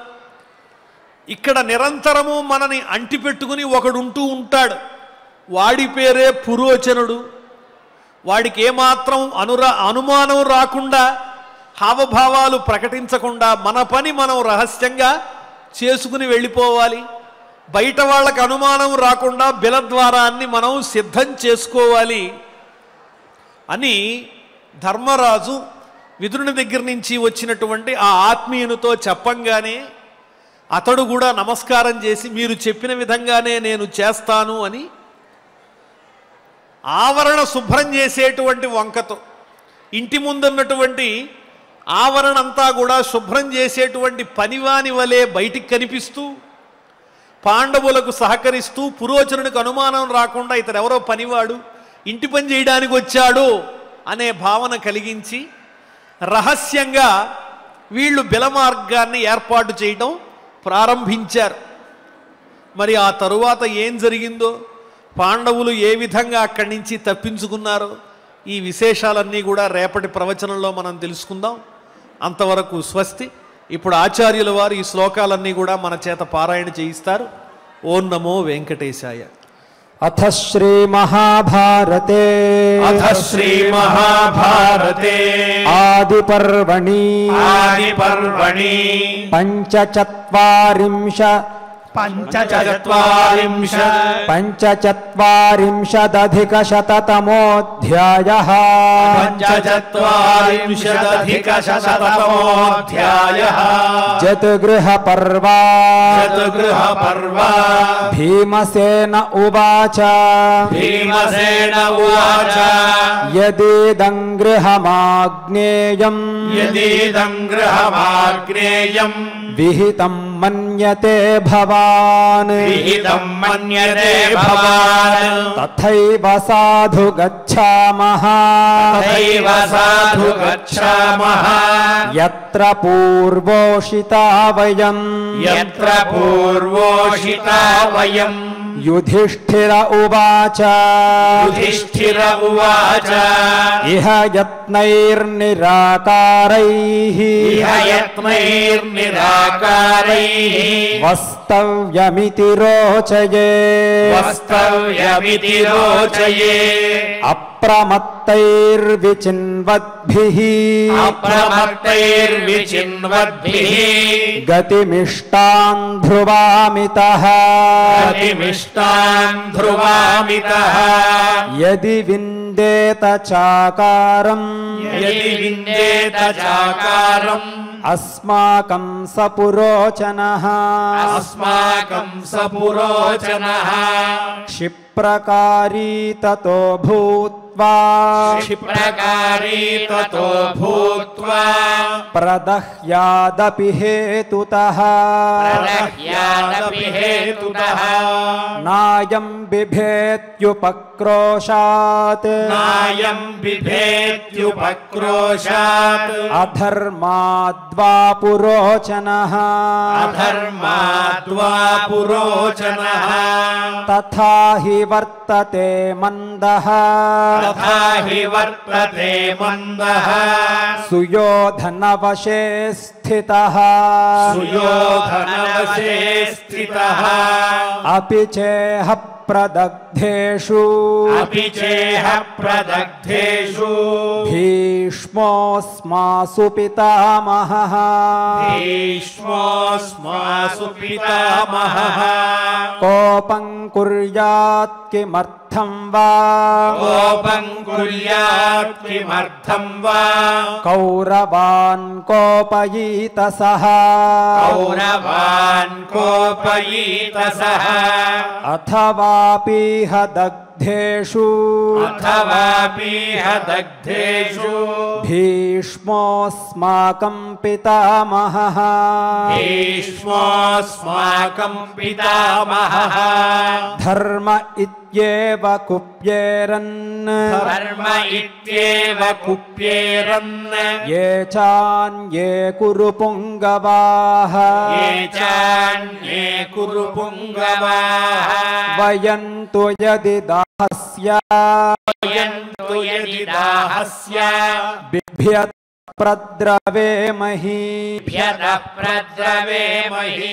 ఇక్కడ నిరంతరము మనని అంటిపెట్టుకుని ఒకడుంటూ ఉంటాడు. వాడి పేరే పురోచనుడు. వాడికి ఏమాత్రం అనుమానం రాకుండా, హావభావాలు ప్రకటించకుండా మన పని మనం రహస్యంగా చేసుకుని వెళ్ళిపోవాలి. బయట వాళ్ళకి అనుమానం రాకుండా బిలద్వారాన్ని మనం సిద్ధం చేసుకోవాలి అని ధర్మరాజు విదురుని దగ్గర నుంచి వచ్చినటువంటి ఆ ఆత్మీయునితో చెప్పంగానే అతడు కూడా నమస్కారం చేసి మీరు చెప్పిన విధంగానే నేను చేస్తాను అని ఆవరణ శుభ్రం చేసేటువంటి వంకతో, ఇంటి ముందున్నటువంటి ఆవరణ అంతా కూడా శుభ్రం చేసేటువంటి పనివాని వలె బయటికి కనిపిస్తూ పాండవులకు సహకరిస్తూ పురోచనునికి అనుమానం రాకుండా ఇతడెవరో పనివాడు ఇంటి పని చేయడానికి వచ్చాడు అనే భావన కలిగించి రహస్యంగా వీళ్ళు బిలమార్గాన్ని ఏర్పాటు చేయడం ప్రారంభించారు. మరి ఆ తరువాత ఏం జరిగిందో, పాండవులు ఏ విధంగా అక్కడి నుంచి తప్పించుకున్నారో ఈ విశేషాలన్నీ కూడా రేపటి ప్రవచనంలో మనం తెలుసుకుందాం. అంతవరకు స్వస్తి. ఇప్పుడు ఆచార్యుల వారు ఈ శ్లోకాలన్నీ కూడా మన చేత పారాయణ చేయిస్తారు. ఓం నమో వెంకటేశాయ. అథ శ్రీ మహాభారతే ఆది పర్వణి పంచచత్వారింశదధికశతతమోऽధ్యాయः జతుగృహ పర్వ భీమసేన ఉవాచ యదీదం గృహమాగ్నేయం విహితం మన్యతే భవాన్ తథైవ సాధు గచ్ఛామః యత్ర పూర్వోషితా వయం యుధిష్ఠిర ఉవాచ ఇహ యత్నైర్నిరాకారైః వస్తవ్యమితి రోచయే అప్రమత్తైర్విచిన్వద్భిః గతిమిష్టాన్ ధ్రువామితః యది విందేత చాకారం అస్మాకం సపురోచనః క్షిప్రకారీ తతో భూత్వా ప్రదహ్యాదపి హేతుతః నాయం బిభేత్యుపక్రోశాత్ అధర్మాద్వా పురోచనః తథా హి వర్తతే మందః సుయోధనవశే స్థితః అపి చేహ ప్రదగ్ధేషు భీష్మోస్మాసు పితామహః కోపం కుర్యాత్ కిమర్థం వా కౌరవాన్ కోపయీత సహ అథవాపీహ దగ్ధేషు భీష్మోస్మాకం పితామహః ధర్మ इत्येव कुप्येरन् धर्म इत्येव कुप्येरन् ये चान्ये कुरु पुङ्गवाः ये चान्ये कुरु पुङ्गवाः वयन्तु यदि दाहस्य वयन्तु यदि दाहस्य बिभ्यत् प्रद्रवेमहि प्रद्रवेमहि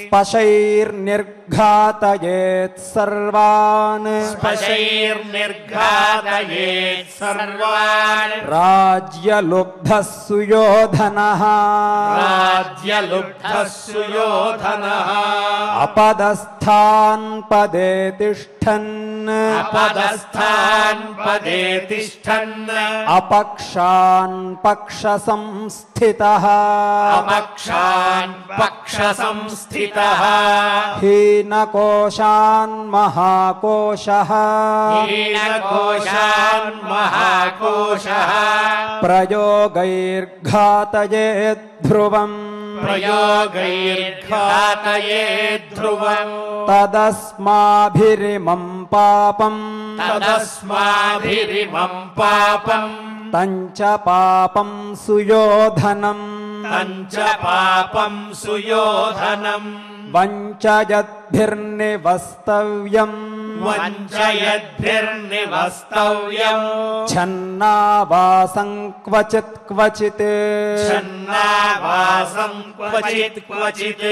स्पशैर्निर्घातयेत् सर्वान् स्पशैर्निर्घातयेत् सर्वान् राज्यलुब्धः सुयोधनः राज्यलुब्धः सुयोधनः अपदस्थान् पदे तिष्ठन् अपदस्थान् पदे तिष्ठन् अपक्षान् पक्षसंस्थितः अपक्षान् पक्षसंस्थितः हीनकोशान् महाकोशः हीनकोशान् महाकोशः प्रयोगैर्घातयेत् ध्रुवम् प्रयोगैर्घातयेत् ध्रुवम् तदस्माभिरिमम् पापम् तदस्माभिरिमम् पापम् तञ्च पापम् सुयोधनम् तञ्च पापम् सुयोधनम् वञ्चयद्भिर्निवस्तव्यम् वञ्चयद्भिर्निवस्तव्यम् छन्नावासं क्वचित् क्वचित् छन्नावासम् क्वचित् क्वचित्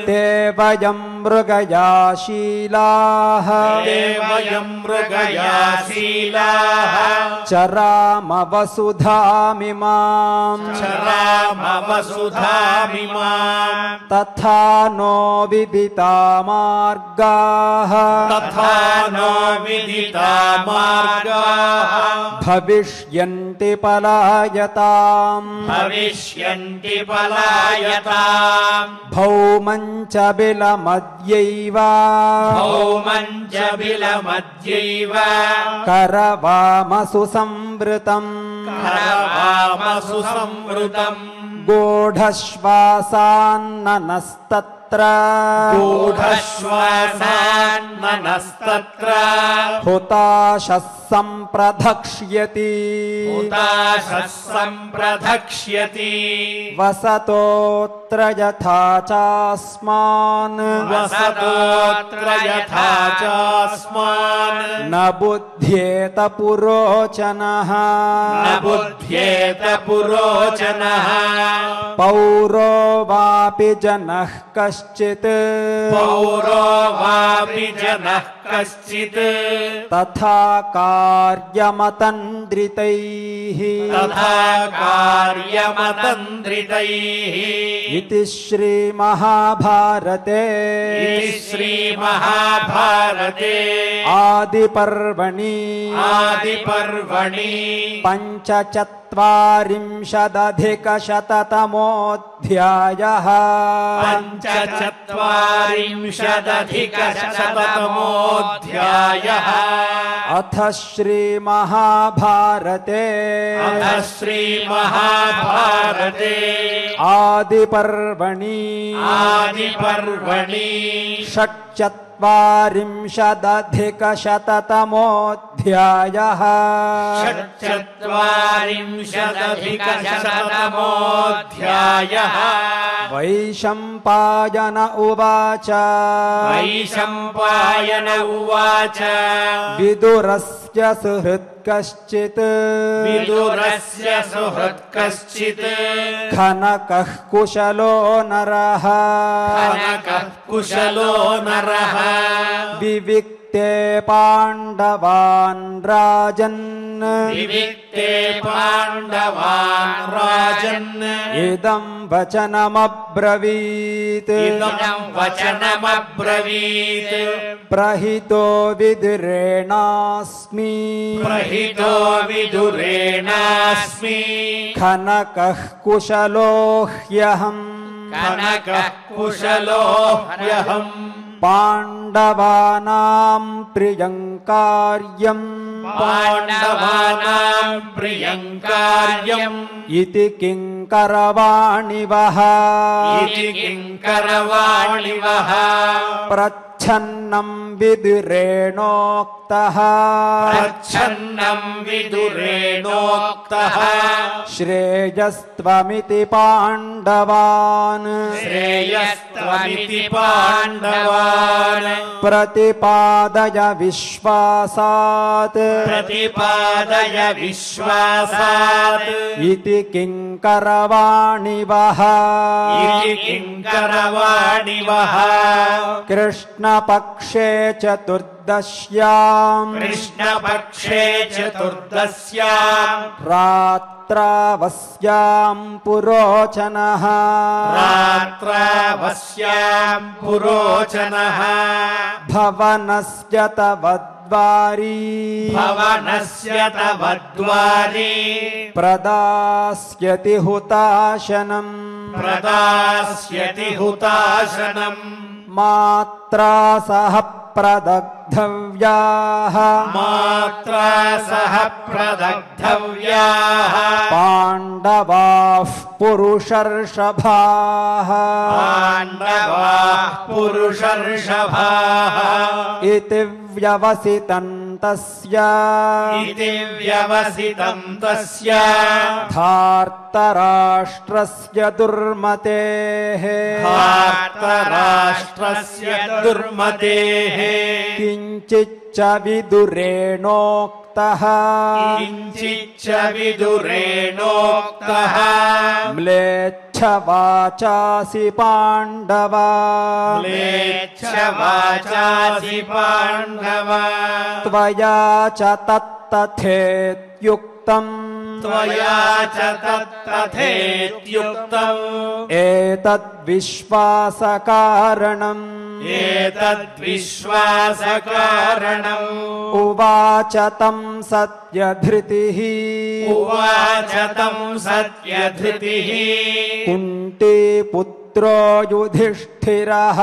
ते वयं मृगयाशीलाः वयम् मृगयाशीलाः चरामवसुधामिमाम् चरामवसुधामिमाम् तथा नो विदिता मार्गाः तथा नो विदिता मार्गाः भविष्यन्ति पलायताम् भविष्यन्ति पलायताम् भौमञ्च बिलमद्यैव भौमञ्च बिलमद्यैव करवामसु संवृतम् करवामसु संवृतम् गूढश्वासान्ननस्तत्र गूढश्वासान्ननस्तत्र हुताशः सम्प्रधक्ष्यति हुताशः सम्प्रधक्ष्यति वसतोऽत्र यथा चास्मान् वसतोऽत्र यथा चास्मान् न बुध्येत पुरोचनः न बुध्येत पुरोचनः पौरो वापि जनः कश्चित् पौरो वापि जनः कश्चित् तथा कार्यमतन्द्रितैः तथा कार्यमतन्द्रितैः इति श्रीमहाभारते इति श्रीमहाभारते आदिपर्वणि आदिपर्वणि पञ्चचत्वारिंशदधिकशततमोऽध्यायः पञ्चचत्वारिंशदधिकशततमोऽध्यायः अथ श्रीमहाभारते अथ श्रीमहाभारते आदिपर्वणि आदिपर्वणि षट्चत्वारिंशदधिकशततमोऽध्यायः षट्चत्वारिंशदधिकशततमोऽध्यायः वैशम्पायन उवाच वैशम्पायन उवाच विदुरस्य सुहृत् कश्चित् विदुरस्य सुहृत् कश्चित् खनकः कुशलो नरः खनकः कुशलो नरः विविक्ते पाण्डवान् राजन् विविक्ते पाण्डवान् राजन् इदं वचनमब्रवीत् इदं वचनमब्रवीत् प्रहितो विदुरेणास्मि प्रहितो विदुरेणास्मि खनकः कुशलो ह्यहम् खनकः कुशलो ह्यहम् पाण्डवानां प्रियं कार्यम् पाण्डवानां प्रियं कार्यम् इति किङ्करवाणिवः इति किङ्करवाणिवः प्रच्छन्नोऽभ्यसूयकाः प्रच्छन्नं विदुरेणोक्तः प्रच्छन्नं विदुरेणोक्तः श्रेयस्त्वमिति पाण्डवान् श्रेयस्त्वमिति पाण्डवान् प्रतिपादय विश्वासात् प्रतिपादय विश्वासात् इति किङ्करवाणिवः इति किङ्करवाणिवः कृष्णपक्षे चतुर्दश्याम् कृष्णपक्षे चतुर्दश्याम् रात्रावस्याम् पुरोचनः रात्रावस्याम् पुरोचनः भवनस्य तवद्वारी भवनस्य तवद्वारी प्रदास्यति हुताशनम् प्रदास्यति हुताशनम् मात्रा सह प्रदग्धव्याः मात्रा सह प्रदग्धव्याः पाण्डवाः पुरुषर्षभाः पाण्डवाः पुरुषर्षभाः इति व्यवसितं तस्य इति व्यवसितं तस्य धार्तराष्ट्रस्य दुर्मतेः धार्तराष्ट्रस्य दुर्मतेः किञ्चिच्च विदुरेणोक्तः किञ्चिच्च विदुरेणोक्तः म्लेच्छवाचासि पाण्डवा म्लेच्छवाचासि पाण्डव त्वया च तत्तथेत्युक्तम् त्वया च तत्तथेत्युक्तम् एतद्विश्वासकारणम् एतद्विश्वासकारणम् उवाच तं सत्यधृतिः उवाच तं सत्यधृतिः कुन्तीपुत्रो युधिष्ठिरः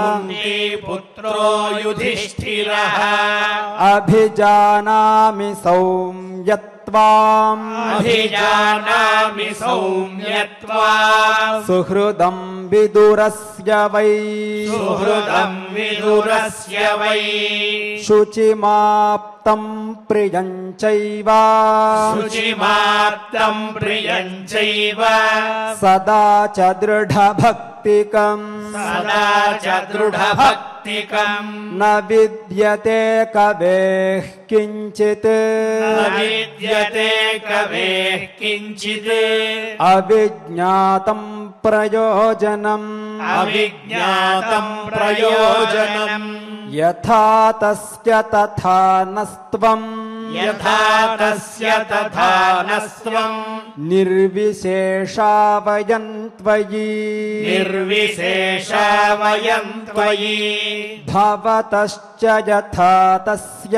कुन्तीपुत्रो युधिष्ठिरः अभिजानामि सौम्यत्वाम् अभिजानामि सौम्यत्वा सुहृदं विदुरस्य वै सुहृदं विदुरस्य वै शुचिमाप्तं प्रियं चैव शुचिमाप्तं प्रियं चैव सदा च दृढभक्तिकम् सदा च दृढभक्तिकम् न विद्यते कवेः किञ्चित् न विद्यते कवेः किञ्चित् अविज्ञातं प्रयोजनम् अविज्ञातं प्रयोजनम् यथा तस्य तथा नस्त्वम् यथा तस्य तथा नस्त्वम् निर्विशेषा वयं त्वयि निर्विशेषा वयं त्वयि भवतश्च यथा तस्य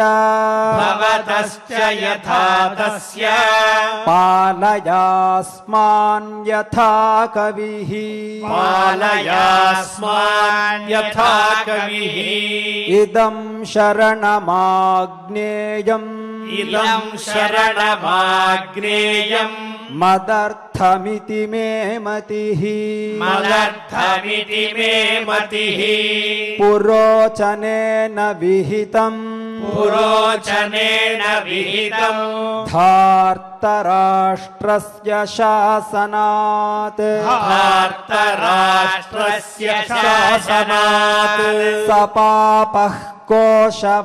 भवतश्च यथा तस्य पालयास्मान् यथा कविः पालयास्मान् यथा कविः इदं शरणमाग्नेयम् इदं शरणमाग्नेयम् मदर्थमिति मे मतिः मदर्थमिति मे मतिः पुरोचनेन विहितम् पुरोचनेन विहितम् धार्तराष्ट्रस्य शासनात् धार्तराष्ट्रस्य शासनात् सपापः कोशवांश्चैव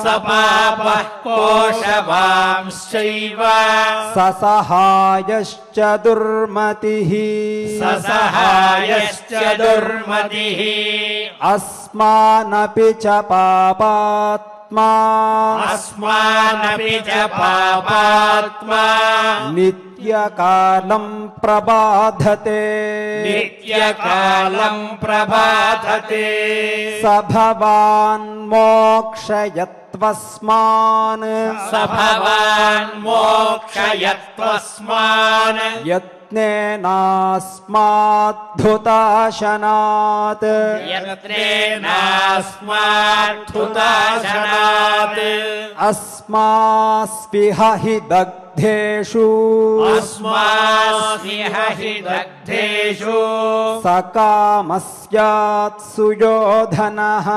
सपापः कोशवांश्चैव ससहायश्च दुर्मतिः ससहायश्च दुर्मतिः अस्मानपि च पापात्मा अस्मानपि च पापात्मा नित्यकालं प्रबाधते नित्यकालं प्रबाधते स भवान् मोक्षयत्वस्मान् स भवान् मोक्षयत्वस्मान् यत् यत्नेनास्माद्धुताशनात् यत्नेनास्माद्धुताशनात् अस्मास्विह हि दग्धेषु अस्मास्विह हि दग्धेषु सकामस्यात् सुयोधनः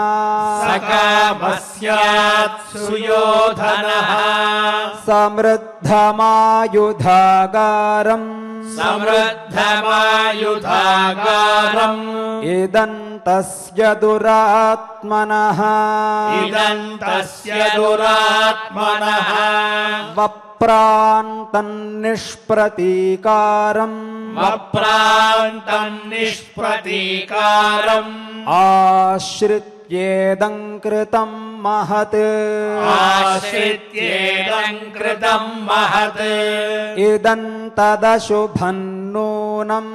सकामस्यात् सुयोधनः समृद्धमायुधागारम् समृद्धमायुधागारम् इदं तस्य दुरात्मनः इदन्तस्य दुरात्मनः वप्रान्तन्निष्प्रतीकारम् वप्रान्तम् निष्प्रतीकारम् आश्रित्येदं कृतं महत् आश्रित्येदं कृतं महत् इदं तदशुभं नूनम्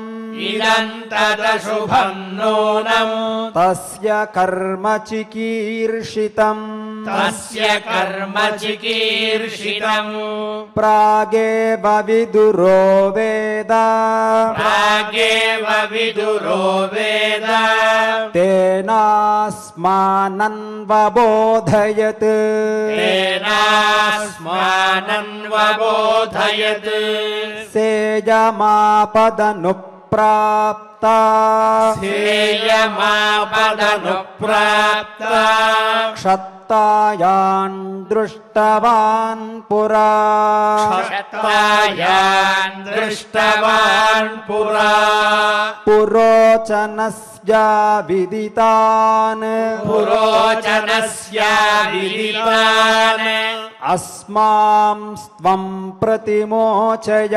इदं तदशुभं नूनम् तस्य कर्म चिकीर्षितम् तस्य कर्म चिकीर्षितम् प्रागेव विदुरो वेद प्रागेव विदुरो वेद तेनास्मानन्वबोधयत् तेनास्मानन्वबोधयत् सेयमापदनुप्राप्ता सेयमापदनुप्राप्ता क्षत्तायान् दृष्टवान् पुरा क्षत्तायान् दृष्टवान् पुरा पुरोचनस्य विदितान् पुरोचनस्य विदितान् अस्मांस्त्वं प्रतिमोचय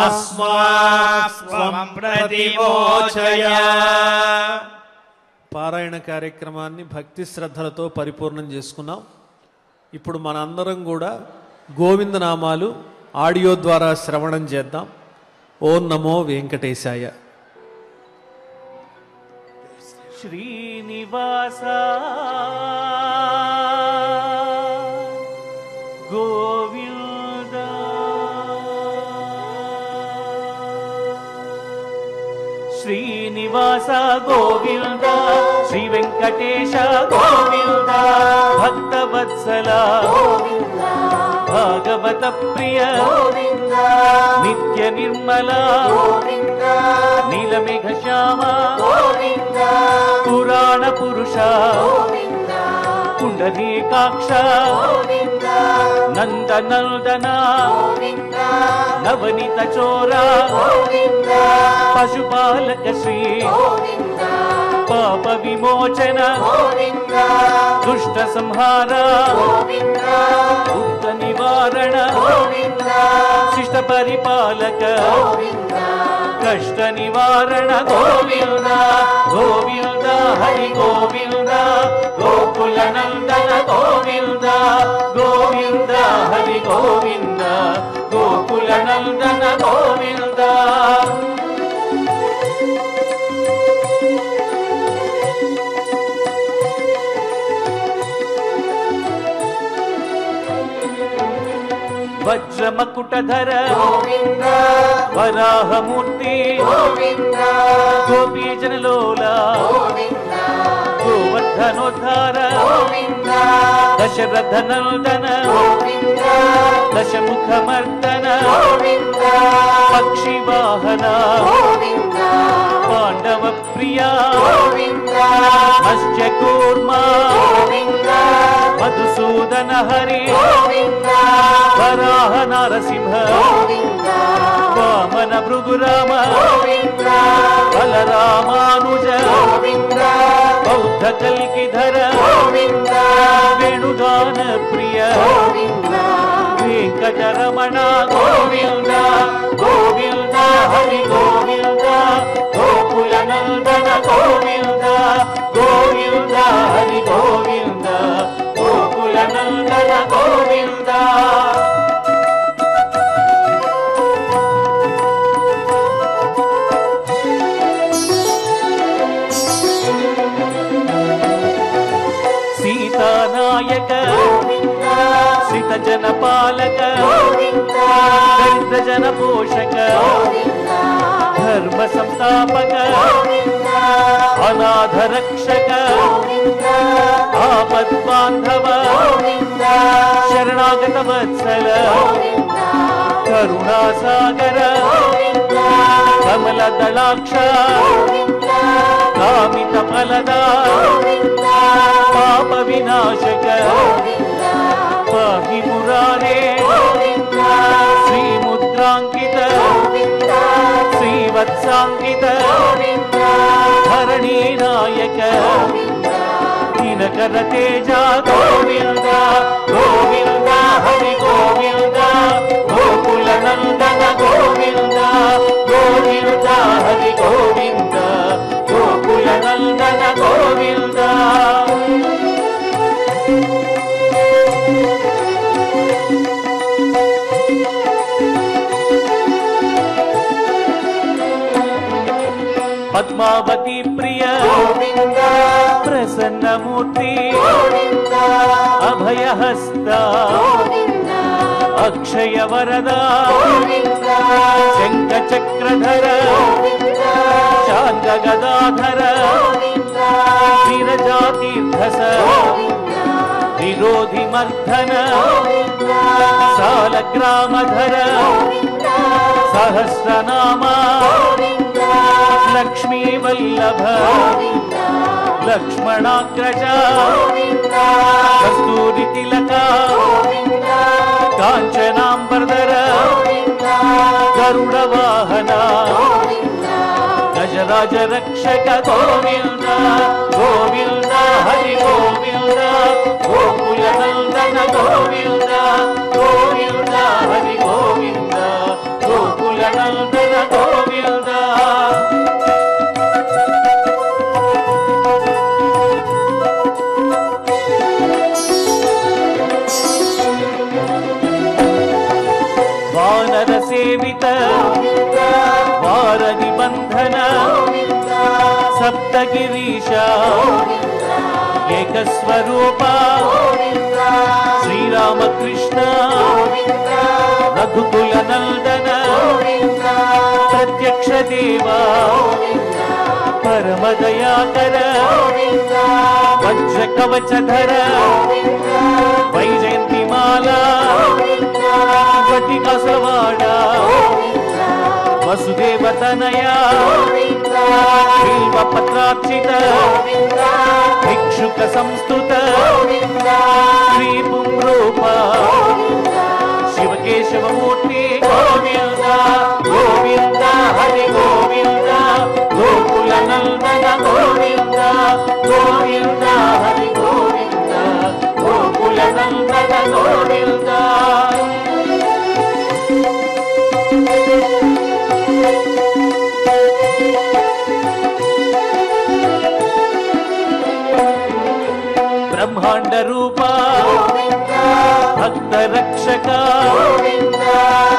अस्मास्त्वं प्रतिमोचय పారాయణ కార్యక్రమాన్ని భక్తి శ్రద్ధలతో పరిపూర్ణం చేసుకున్నాం. ఇప్పుడు మనందరం కూడా గోవిందనామాలు ఆడియో ద్వారా శ్రవణం చేద్దాం. ఓం నమో వెంకటేశాయ. శ్రీనివాస గోవింద శ్రీనివాస గోవింద శ్రీ వెంకటేశ గోవింద భక్తవత్సల గోవింద భాగవత ప్రియ గోవింద నిత్య నిర్మల గోవింద నీలమేఘ శ్యామ గోవింద పురాణ పురుష గోవింద పుండరీకాక్ష గోవింద నందనందన గోవింద నవనీత చోర గోవింద పశుపాలక శ్రీ గోవింద పాప విమోచన గోవింద దుష్ట సంహార గోవింద భూత నివారణ గోవింద శిష్ట పరిపాలక గోవింద కష్ట నివారణ గోవింద గోవింద హరి గోవింద గోకుల నందన గోవింద గోవింద హరి గోవింద గోకుల నందన గోవింద వజ్రమకుటధర గోవింద వరాహమూర్తి గోవింద గోపీజనలోల గోవింద గోవర్ధనోద్ధార గోవింద దశరథ నందన గోవింద దశముఖమర్దన గోవింద పక్షి వాహన గోవింద పాండవ ప్రియ గోవింద మత్స్య కూర్మ గోవింద మధుసూదన హరి గోవింద వరాహ నరసింహ గోవింద వామన భృగురామ గోవింద బలరామానుజ గోవింద బౌద్ధ కల్కిధర గోవింద వేణుగాన ప్రియ గోవింద వెంకటరమణ గోవింద గోవింద హరి గోవింద గోకుల నందన గోవింద గోవింద హరి గోవింద గోకుల నందన గోవింద సీతానాయక శ్రిత జన పాలక దరిద్ర జన పోషక ధర్మ సంస్థాపక అనాథ రక్షక ఆపద్ బాంధవ శరణాగత వత్సల కరుణా సాగర కమల దళాక్ష కామిత ఫలద పాప వినాశక పాహి మురారే శ్రీముద్రాంకిత శ్రీవత్సాంకిత ధరణీ నాయక దినకర తేజ గోవింద గోవింద హరి గోవింద గోకుల నందన గోవింద గోవింద హరి గోవింద గోకుల నందన గోవింద పద్మావతి ప్రియ ప్రసన్నమూర్తి అభయహస్త అక్షయ వరద శంఖ చక్రధర చాంద గదాధర విరజాతీర్థస విరోధి మర్ధన సాలగ్రామధర సహస్రనామ లక్ష్మీ వల్లభ లక్ష్మణాగ్రజ కస్తూరి తిలక కాంచనాంబరధర గరుడ వాహన గజరాజ రక్షక గోవింద గోవింద హరి గోవింద గోకుల నందన గోవింద గోవింద హరి గోవింద గోకుల నందన గోవింద వానర సేవిత వార నిబంధన సప్తగిరీశ ఏకస్వరూప శ్రీరామకృష్ణ రఘుకుల నందన ప్రత్యక్ష దేవ పరమదయాకర వజ్ర కవచధర వైజయంతిమాల వటికాసవాడ వసుదేవ తనయ బిల్వపత్రార్చిత భిక్షుక సంస్థుత శ్రీ పుంరూప శివకేశవమూర్తి గోవింద గోవింద హరి గోవింద గోకుల నందన గోవింద గోవింద హరి గోవింద గోకుల నందన గోవింద బ్రహ్మాండ రూప భక్త రక్షక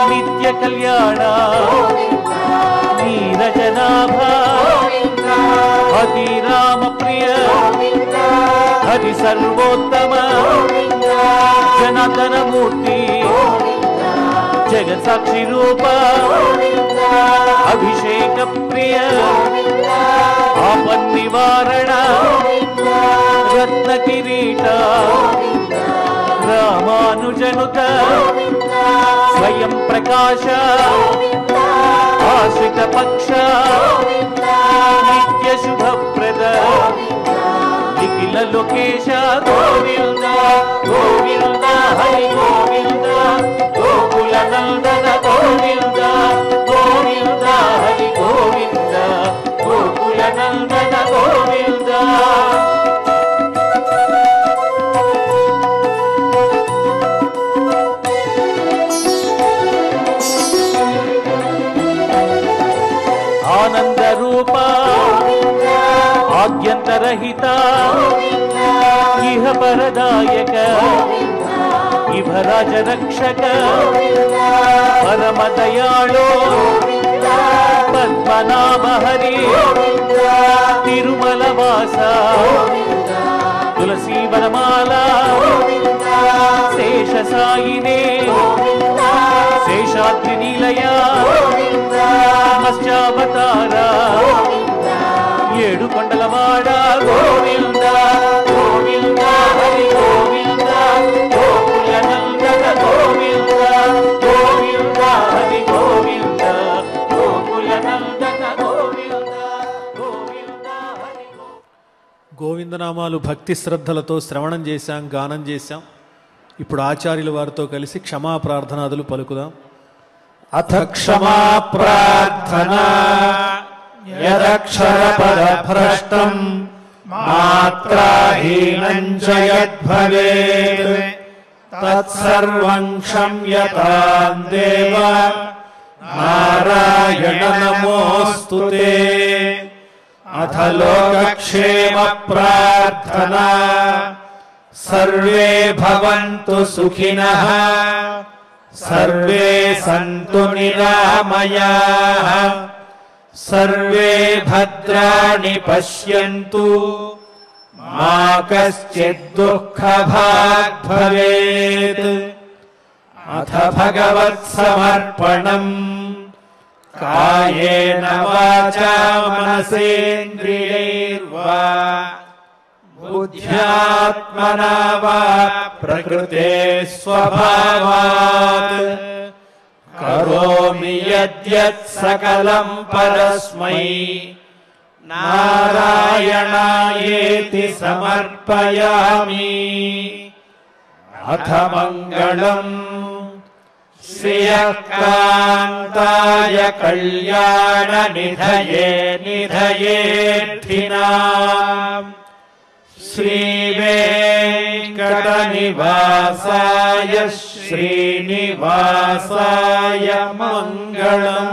నిత్య కళ్యాణ నీరజనాభ హరి రామ ప్రియ హరి సర్వోత్తమ జనార్దన మూర్తి జగత్ సాక్షి రూప అభిషేక ప్రియ ఆపన్ నివారణ రత్న కిరీట రామానుజనుత స్వయం ప్రకాశ ఆశ్రిత పక్ష నిత్య శుభప్రద నిఖిల లోకేశ గోవింద గోవింద హరి గోవింద గోకుల నందన గోవింద గోవింద హరి గోవింద గోకుల నందన గోవింద ఆనంద రూప ఆద్యంతరహిత ఇహ పరదాయక ఇభరాజ రక్షక పరమ దయాళో పద్మనాభ హరి తిరుమల వాస తులసీ వనమాల శేష సాయి బద్రి నిలయ మత్స్యావతార ఏడు కొండలవాడ గోవింద గోవింద హరి గోవింద గోకుల నందన గోవింద గోవింద హరి గోవింద గోకుల నందన గోవింద గోవింద హరి గోవిందనామాలు భక్తి శ్రద్ధలతో శ్రవణం చేశాం, గానం చేశాం. ఇప్పుడు ఆచార్యుల వారితో కలిసి క్షమా ప్రార్థనాదులు పలుకుదాం. అథ క్షమా ప్రార్థనా యదక్షరపదభ్రష్టం మాత్రాహీనం చ యద్భవేత్ తత్సర్వం క్షమ్యతాం దేవ నారాయణ నమోస్తుతే. అథ లోకక్షేమ ప్రార్థనా సర్వే భవంతు సుఖినః సర్వే సంతు నిరామయాః సర్వే భద్రాణి పశ్యంతు మా కశ్చిద్ దుఃఖభాగ్ భవేత్. అథ భగవత్ సమర్పణం కాయేన వాచా మనసేంద్రియైర్వా బుద్ధ్యాత్మనా వా ప్రకృతే స్వభావాత్ కరోమి యద్యత్ సకలం పరస్మై నారాయణాయేతి సమర్పయామి. అథ మంగళం శ్రియకాంతాయ కళ్యాణ నిధయే నిధయేర్థినాం శ్రీవేంకటనివాసాయ శ్రీనివాసాయ మంగళం.